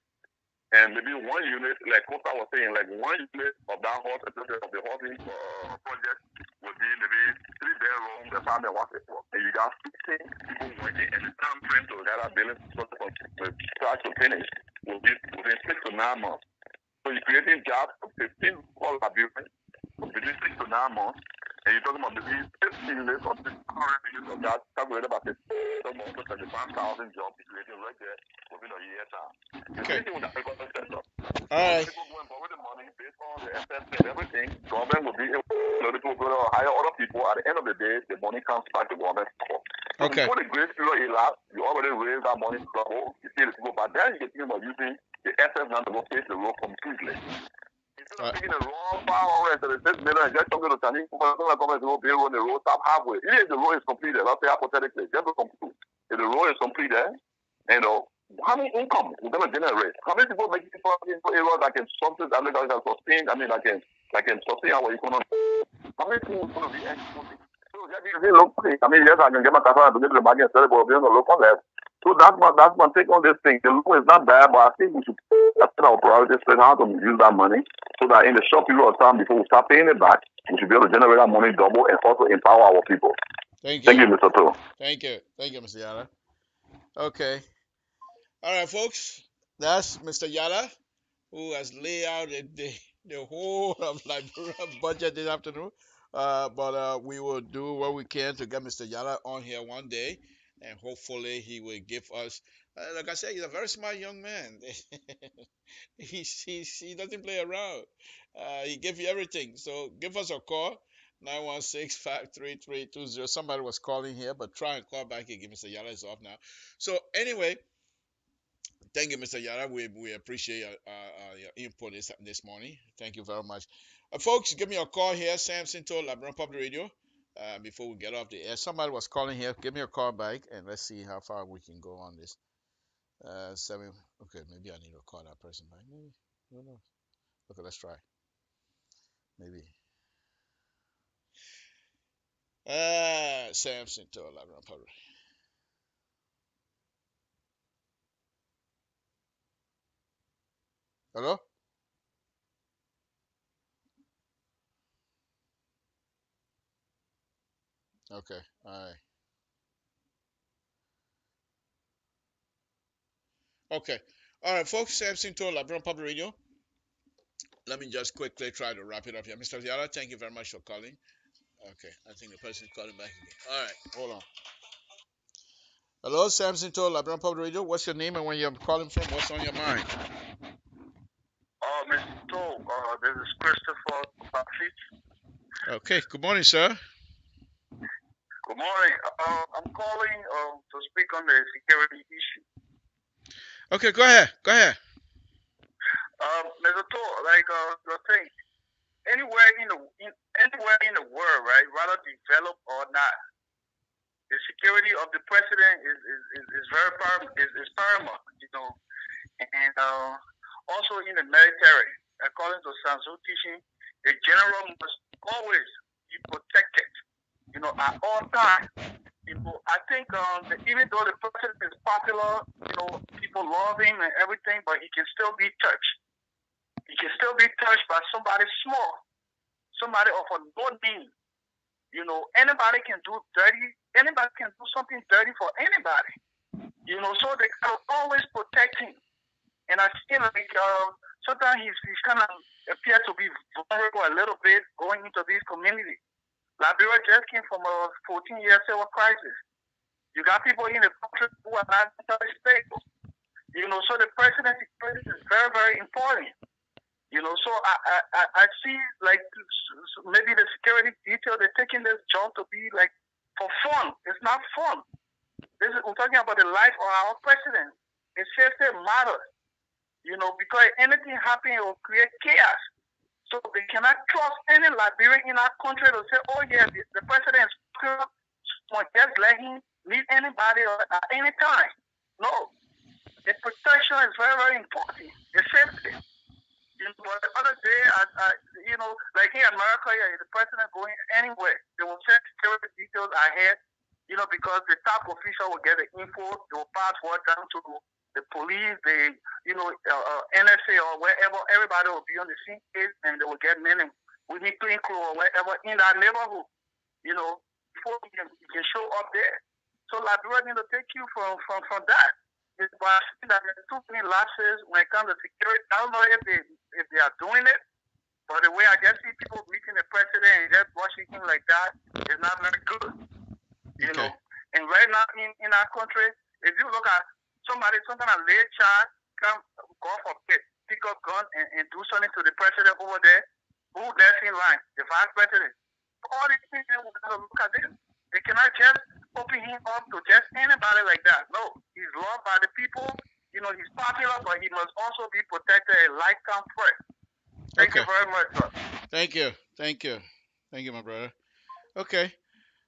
Speaker 6: And maybe 1 unit, like Costa was saying, like 1 unit of that house, of the housing project would be maybe 3 bedrooms, apartment, 1 floor. And you got 15 people working, and the time frame to get that building from start to finish will be within 6 to 9 months. So you're creating jobs for 15 all buildings within 6 to 9 months. And you're talking about maybe 15 units or 600 units of jobs calculated about 75,000 jobs you're creating right there within a year's time.
Speaker 5: Okay.
Speaker 6: All right. People going forward with the money based on the assets and everything. Government will be able to hire other people. At the end of the day, the money comes back to government. So before the grace period elapsed, you already raised that money double. You see the people, but then you get thinking about using the assets now to go face the road completely. Instead of taking the wrong 536 million and just something to Chinese people, government will build on the road, stop halfway. Even if the road is completed, let's say hypothetically, just to conclude, if the road is completed, how many income we're going to generate? How many people making into areas that can sustain, that can sustain our economy? How many people are going to be exporting? So locally, yes, I can get my customer to get to the market and sell it, but we're on the local level. So that's one take on this thing. The loan is not bad, but I think we should that's our priority, so how to use that money so that in the short period of time before we start paying it back, we should be able to generate that money double and also empower our people.
Speaker 5: Thank
Speaker 6: you, Mr. To.
Speaker 5: Thank you, Mr. Yala. Okay. All right, folks. That's Mr. Yala, who has laid out the whole of Liberia budget this afternoon. But we will do what we can to get Mr. Yala on here one day, and hopefully he will give us. Like I said, he's a very smart young man. he doesn't play around. He gives you everything. So give us a call. 916-533-20. Somebody was calling here, but try and call back again. Mr. Yala is off now. So anyway, thank you, Mr. Yara. We appreciate your input this morning. Thank you very much. Folks, give me a call here, Samson to Liberian Public Radio. Before we get off the air, somebody was calling here. Give me a call back, and let's see how far we can go on this. 7. Okay, maybe I need to call that person back. Maybe. Who knows? Okay, let's try. Maybe. Samson to Liberian Public. Hello? Okay, all right. Okay. All right, folks, Samson to Liberian Public Radio. Let me just quickly try to wrap it up here. Mr. Yara, thank you very much for calling. Okay, I think the person is calling back again. All right, hold on. Hello, Samson to Liberian Public Radio. What's your name and where you're calling from? What's on your mind?
Speaker 6: Mr. To, this is Christopher Buffett.
Speaker 5: Okay, good morning, sir.
Speaker 6: Good morning. I'm calling to speak on the security issue.
Speaker 5: Okay, go ahead.
Speaker 6: Mr. To, the thing, anywhere in the world, right, rather developed or not, the security of the president is very paramount, and also in the military, according to SAMSON teaching, a general must always be protected, at all times. I think even though the president is popular, people love him and everything, but he can still be touched. He can still be touched by somebody small, somebody of a no name. Anybody can do dirty Anybody can do something dirty for anybody. You know, so they are always protecting. And I feel like sometimes he's kind of appear to be vulnerable a little bit going into this community. Liberia just came from a 14-year civil crisis. You got people in the country who are not necessarily stable. You know, so the presidency is very, very important. You know, so I see like maybe the security detail, they're taking this job to be like for fun. It's not fun. We're talking about the life of our president. His safety matters. You know, because anything happen, it will create chaos. So they cannot trust any Liberian in our country to say, oh yeah, the president is good, so just let him meet anybody at any time. No. The protection is very, very important. The safety. You know, but the other day, you know, like here in America, yeah, the president going anywhere, they will send security details ahead, you know, because the top official will get the info, they will pass word down to the police, the, you know, NSA or wherever, everybody will be on the same case, and they will get men with clean clothes or wherever in that neighborhood, you know, before you can show up there. So Liberia need to take you from that. But I see that there are too many lapses when it comes to security. I don't know if they are doing it, but the way I just see people meeting the president and just watching him like that is not very good. You know. And right now in our country, if you look at some kind of late child come go for pick up gun and do something to the president over there, who next in line? The vice president. All these things we gotta look at this. They cannot just open him up to just anybody like that. No, he's loved by the people. You know, he's popular, but he must also be protected a lifetime threat. Thank you very much, sir.
Speaker 5: Thank you, my brother. Okay,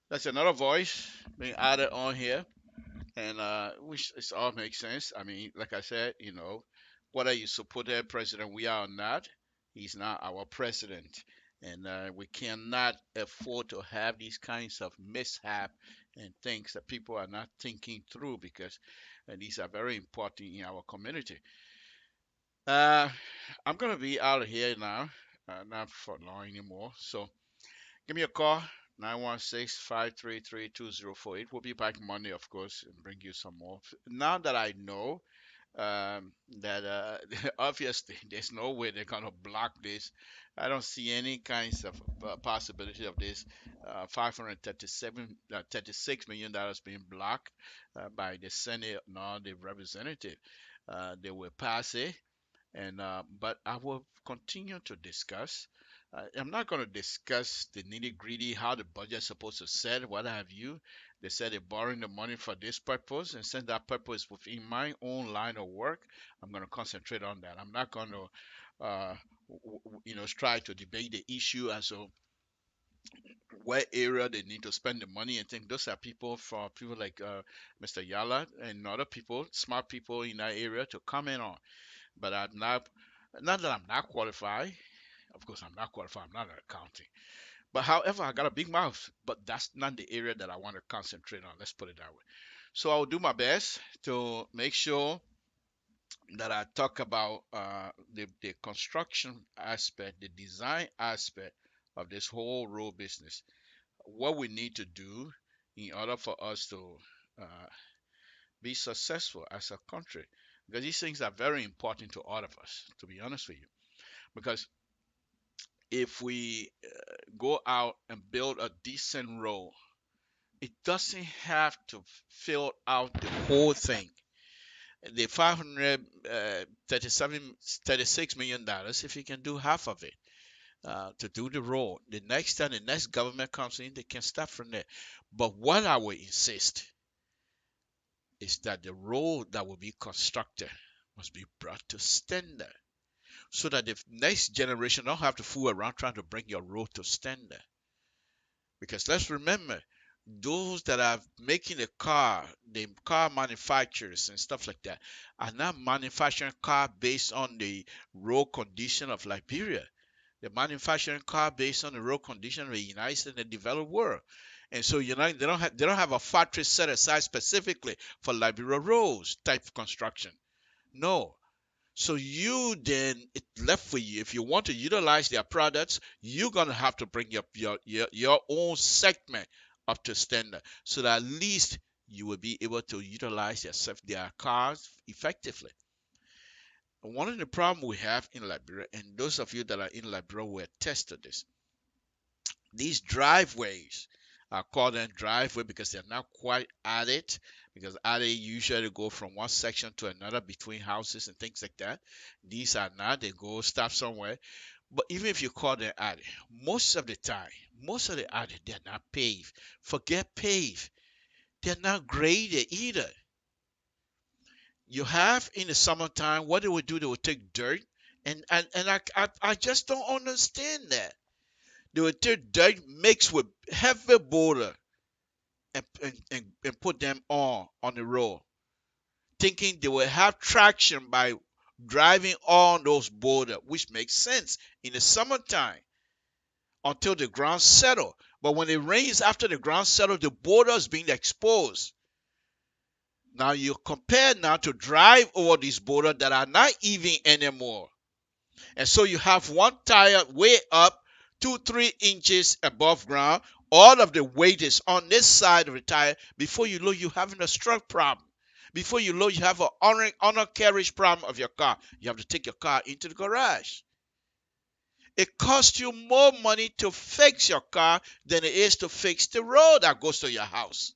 Speaker 5: that's another voice being added on here, and which it all makes sense. I mean, like I said, you know, whether you support the president, we are or not, he's not our president. And we cannot afford to have these kinds of mishap and things that people are not thinking through, because these are very important in our community. I'm going to be out of here now, not for long anymore. So give me a call, 916-533-2048. We'll be back Monday, of course, and bring you some more. Now that I know that obviously there's no way they're going to block this. I don't see any kinds of possibility of this $36 million being blocked by the Senate nor the representative. They will pass it, and but I will continue to discuss. I'm not going to discuss the nitty gritty, how the budget is supposed to set, what have you. They said they're borrowing the money for this purpose, and since that purpose within my own line of work, I'm going to concentrate on that. I'm not going to, try to debate the issue as to what area they need to spend the money and think. Those are people like Mr. Yala and other people, smart people in that area to comment on. But I'm not that I'm not qualified. Of course, I'm not qualified. I'm not an accounting. But however, I got a big mouth. But that's not the area that I want to concentrate on. Let's put it that way. So I'll do my best to make sure that I talk about the construction aspect, the design aspect of this whole road business. What we need to do in order for us to be successful as a country. Because these things are very important to all of us, to be honest with you. Because if we go out and build a decent road, it doesn't have to fill out the whole thing. The $36 million, if you can do half of it to do the road, the next time the next government comes in, they can start from there. But what I will insist is that the road that will be constructed must be brought to standard, so that the next generation don't have to fool around trying to bring your road to standard. Because let's remember, those that are making the car manufacturers and stuff like that, are not manufacturing car based on the road condition of Liberia. They're manufacturing car based on the road condition of the United States and the developed world. And so they don't have a factory set aside specifically for Liberia roads type of construction. No. So you then, it's left for you. If you want to utilize their products, you're gonna have to bring your own segment up to standard, so that at least you will be able to utilize their cars effectively. And one of the problems we have in Liberia, and those of you that are in Liberia will attest to this, these driveways, I call them driveway because they're not quite at it, because they usually go from one section to another between houses and things like that. These are not, they go stop somewhere. But even if you call them attic, most of the time, most of the attic, they're not paved. Forget paved. They're not graded either. You have in the summertime, what they would do, they would take dirt, and I just don't understand that. They would take dirt mixed with heavy boulder and put them on the road, thinking they will have traction by driving on those boulders, which makes sense in the summertime until the ground settle. But when it rains after the ground settle, the boulder is being exposed. Now you compare now to drive over these boulders that are not even anymore. And so you have one tire way up 2-3 inches above ground. All of the weight is on this side of the tire. Before you know, you're having a strut problem. Before you know, you have an undercarriage problem of your car. You have to take your car into the garage. It costs you more money to fix your car than it is to fix the road that goes to your house.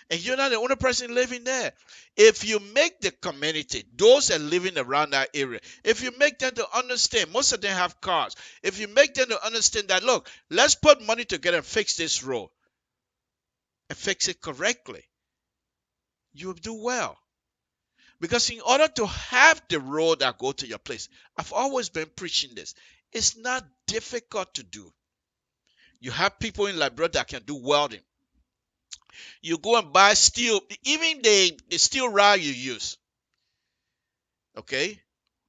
Speaker 5: And you're not the only person living there. If you make the community, those that are living around that area, if you make them to understand, most of them have cars. If you make them to understand that, look, let's put money together and fix this road and fix it correctly, you will do well. Because in order to have the road that go to your place, I've always been preaching this. It's not difficult to do. You have people in Liberia that can do welding. You go and buy steel, even the steel rod you use. Okay?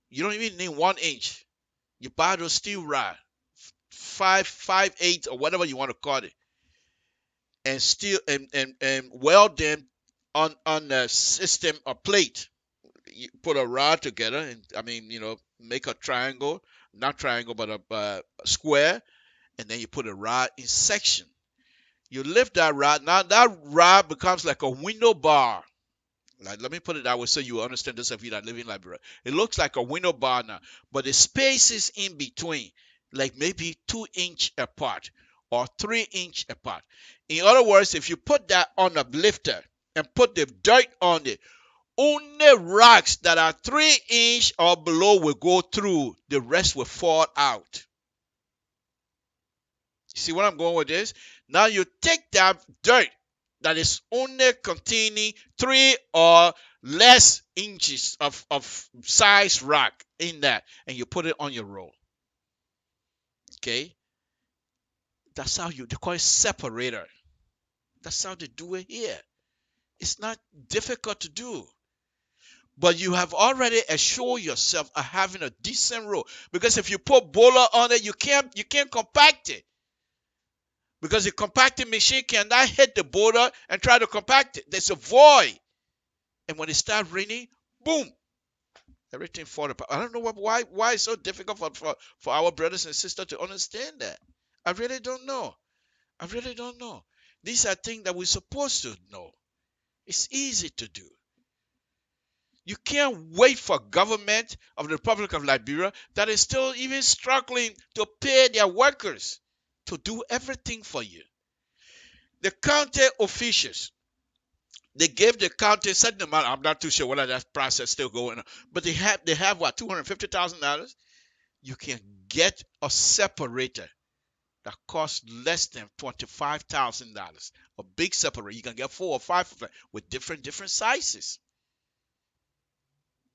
Speaker 5: You don't even need 1 inch. You buy those steel rod, 5/8 or whatever you want to call it, and steel and weld them on a system or plate. You put a rod together, and make a triangle, not triangle, but a square, and then you put a rod in section. You lift that rod. Now that rod becomes like a window bar. Like, let me put it that way so you understand this of you that live in Liberia. It looks like a window bar now, but the spaces in between, like maybe 2 inch apart or 3 inch apart. In other words, if you put that on a lifter and put the dirt on it, only rocks that are 3 inch or below will go through. The rest will fall out. You see where I'm going with this? Now you take that dirt that is only containing 3 or less inches of size rock in that, and you put it on your road. Okay? That's how they call it separator. That's how they do it here. It's not difficult to do. But you have already assured yourself of having a decent road. Because if you put boulder on it, you can't compact it. Because the compacting machine cannot hit the boulder and try to compact it. There's a void. And when it starts raining, boom, everything falls apart. I don't know why it's so difficult for our brothers and sisters to understand that. I really don't know. I really don't know. These are things that we're supposed to know. It's easy to do. You can't wait for government of the Republic of Liberia that is still even struggling to pay their workers to do everything for you. The county officials, they gave the county certain amount. I'm not too sure whether that process is still going on, but they have what, $250,000. You can get a separator that costs less than $25,000. A big separator, you can get 4 or 5 of them with different sizes.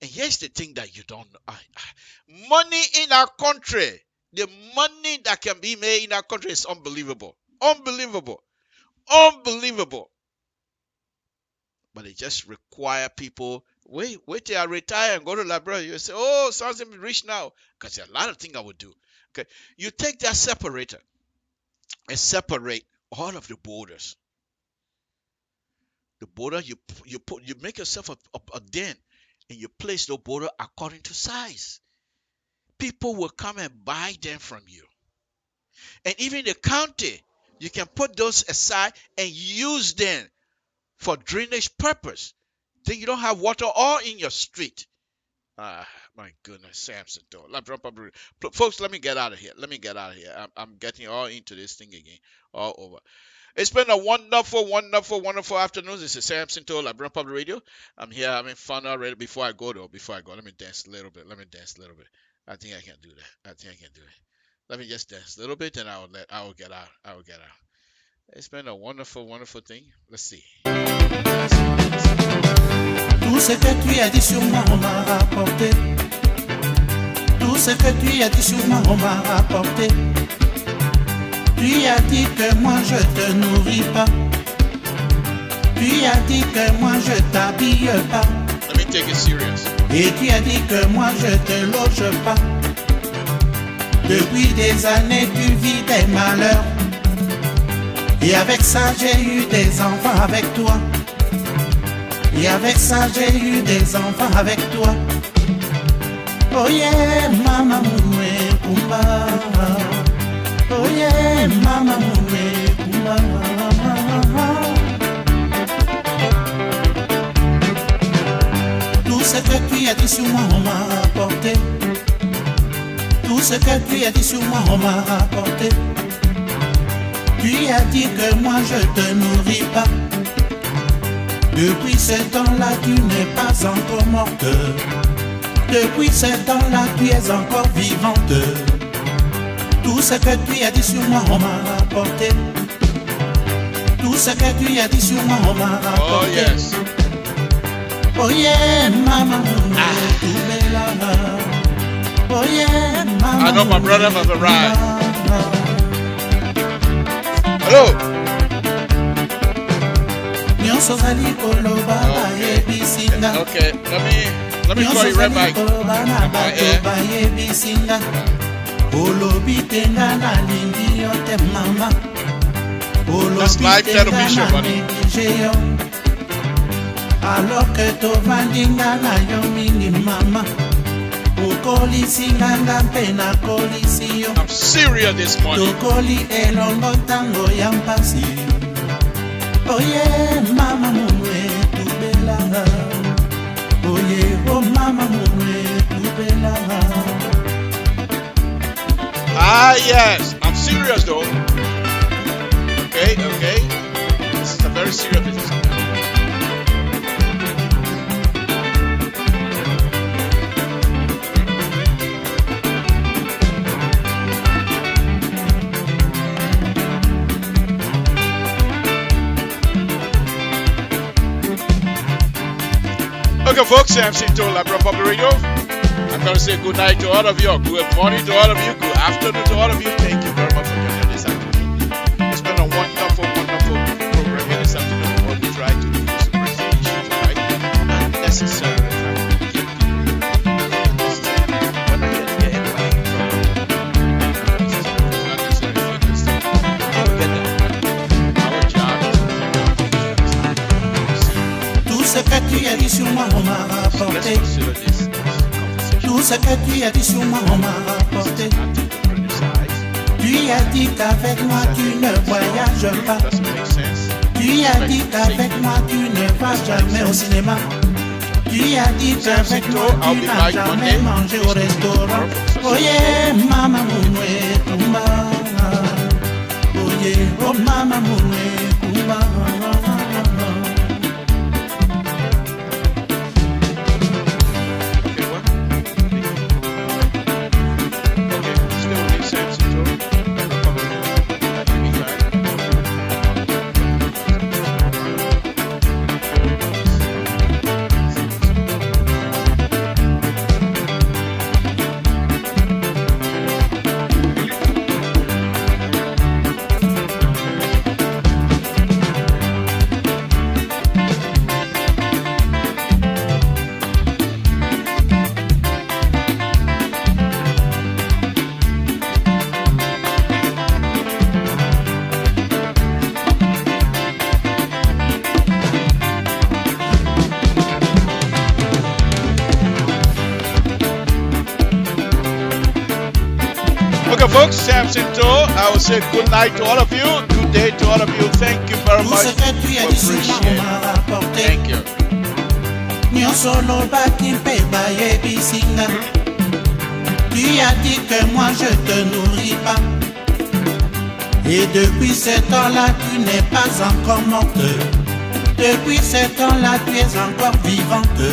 Speaker 5: And here's the thing that you don't know. Money in our country, the money that can be made in our country is unbelievable. Unbelievable. Unbelievable. But it just requires people, wait till I retire and go to Liberia. You say, oh, sounds rich now. Because there are a lot of things I would do. Okay, you take that separator and separate all of the borders. The border, you make yourself a den. And you place the border according to size. People will come and buy them from you. And even the county, You can put those aside and use them for drainage purpose. Then you don't have water all in your street. My goodness, Samson though. Folks, let me get out of here. I'm getting all into this thing again, all over. It's been a wonderful, wonderful, wonderful afternoon. This is Samson to Liberian Public Radio. I'm here having fun already. Before I go, let me dance a little bit. I think I can do that. Let me just dance a little bit, and I will get out. It's been a wonderful, wonderful thing. Let's see.
Speaker 4: Tout ce que tu as dit sur moi, on m'a rapporté. Tout ce que tu as dit sur moi, on m'a rapporté. Tu as dit que moi je te nourris pas. Tu as dit que moi je t'habille pas.
Speaker 5: Let me take it serious.
Speaker 4: Et tu as dit que moi je te loge pas. Depuis des années tu vis des malheurs. Et avec ça j'ai eu des enfants avec toi. Et avec ça j'ai eu des enfants avec toi. Oh yeah, mama moué kumba. Oh yeah, mama moué kumba. Tout ce que tu as dit sur moi on m'a rapporté. Tout ce que tu as dit sur moi on m'a rapporté. Tu as dit que moi je te nourris pas. Depuis ce temps-là tu n'es pas encore morte. Depuis ce temps-là tu es encore vivante. Tout ce que tu as dit sur moi on m'a rapporté. Tout ce que tu as dit sur moi on m'a rapporté.
Speaker 5: Oh yes.
Speaker 4: Oh yeah, mama, tu bella. Oh yeah, mama.
Speaker 5: I know my brother has arrived. Hello. Okay, let me call you right back. That's live television, buddy.
Speaker 4: Alors que to vandinga na yo mingi mama. Ukoli singanga pena kolisi yo.
Speaker 5: I'm serious this morning.
Speaker 4: Ukoli elongo tango yampasi. Oye mama mwe tubela. Oye oh mama mwe tubela.
Speaker 5: Ah yes, I'm serious though. Okay. This is a very serious business. Okay, folks, Samson to Liberian Public Radio. I'm going to say good night to all of you, good morning to all of you, good afternoon to all of you. Thank you very much for joining this afternoon. It's been a wonderful, wonderful program here this afternoon. What we try to do is to bring some issues, right? Not necessarily try to keep people. We're not here to get anybody in trouble. It's not necessarily for this thing. We get that. Our job is to
Speaker 4: Tout ce que tu as dit sur moi on m'a rapporté. Tout ce que tu as dit sur moi on m'a rapporté. Tu as dit qu'avec moi tu ne voyages pas. Tu as dit qu'avec moi tu ne vas jamais au cinéma. Tu as dit qu'avec moi tu n'as jamais mangé au restaurant. Oh yeah, mama moué kumba. Oh yeah, oh mama moué kumba.
Speaker 5: Okay, folks, Samson Tour. I will say good night to all of you. Good day to all of you. Thank you very much. Appreciate it. Thank you.
Speaker 4: Tu as dit que moi je te nourris pas. Et depuis ce temps-là tu n'es pas encore morte. Depuis ce temps-là tu es encore vivante.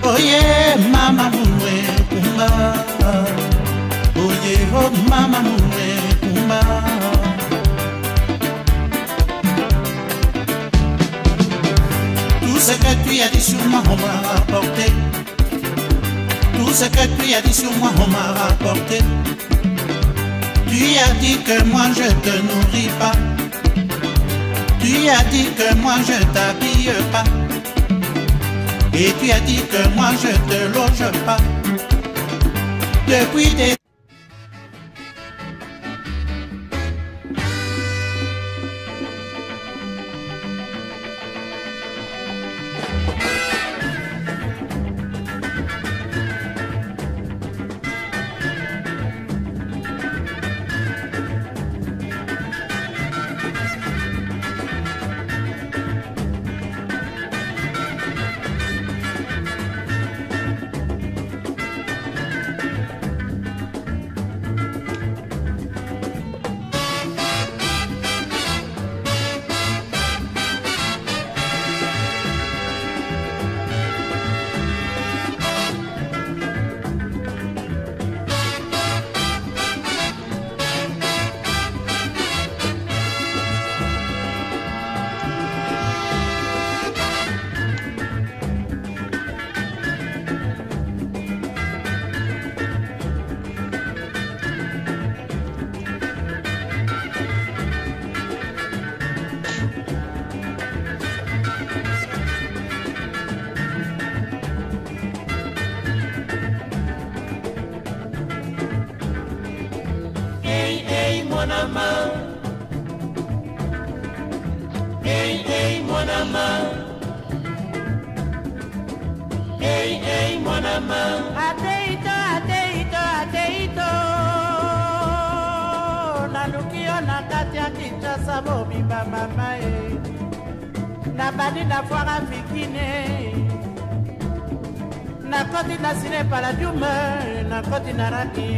Speaker 4: Oh yeah, mama moué kumba. Oh yeah, oh mama moué kumba. Tout ce que tu as dit sur moi on m'a rapporté. Tout ce que tu as dit sur moi on m'a rapporté. Tu as dit que moi je te nourris pas. Tu as dit que moi je t'habille pas. Et tu as dit que moi je te loge pas. Depuis des
Speaker 7: mon amant. Hey, hey, mon amant. Hey, hey, mon amant.
Speaker 8: Ateito, ateito, ateito. Nalukio na kati ya Kinshasa mobimba mama e. Nabandi na foire fikine. Nakoti na sine palladium, nakoti na raki.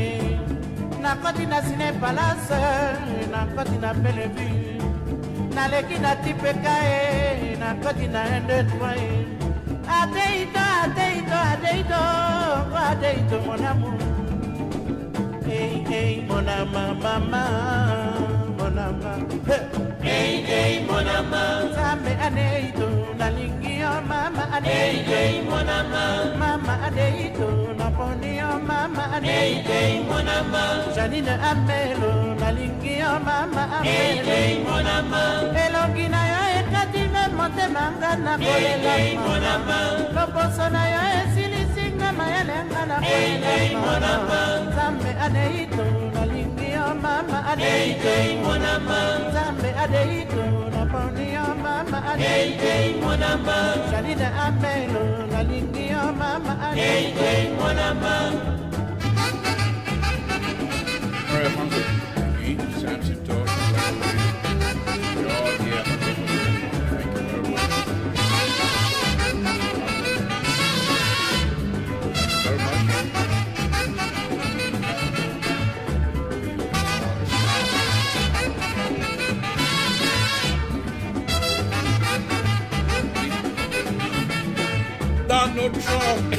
Speaker 8: Nakoti na sine palace, nakoti na Bellevue. Naleki na tipekae, nakoti na N2 Ateito, ateito, ateito, ateito mon amour. Hey, hey, mon amant, maman, mon amant.
Speaker 7: Hey, hey, mon amant.
Speaker 8: Same aneito, nalingi o mama aneito.
Speaker 7: Hey, hey, mon amant.
Speaker 8: Mama aneito, naponi o mama aneito.
Speaker 7: Hey, hey, mon amant.
Speaker 8: Janine amelo, nalingi o mama amelo.
Speaker 7: Hey, hey, mon amant.
Speaker 8: Elongi na yo ekati me monte manga na kolela.
Speaker 7: Hey, hey, mon amant.
Speaker 8: Loposo na yo esilisinga mayelenga na kolela.
Speaker 7: Hey, hey, mon amant.
Speaker 8: Same aneito, nalingi o mama aneito.
Speaker 7: Hey, hey, mon amant.
Speaker 8: Same aneito, naponi o mama aneito.
Speaker 7: Hey, hey, mon amant.
Speaker 8: Janine amelo, nalingi o mama aneito.
Speaker 7: Hey, hey, mon amant.
Speaker 5: All right, I'm good. Me, Samson Talk. You're all here. Thank you very much. Very much. Donald Trump.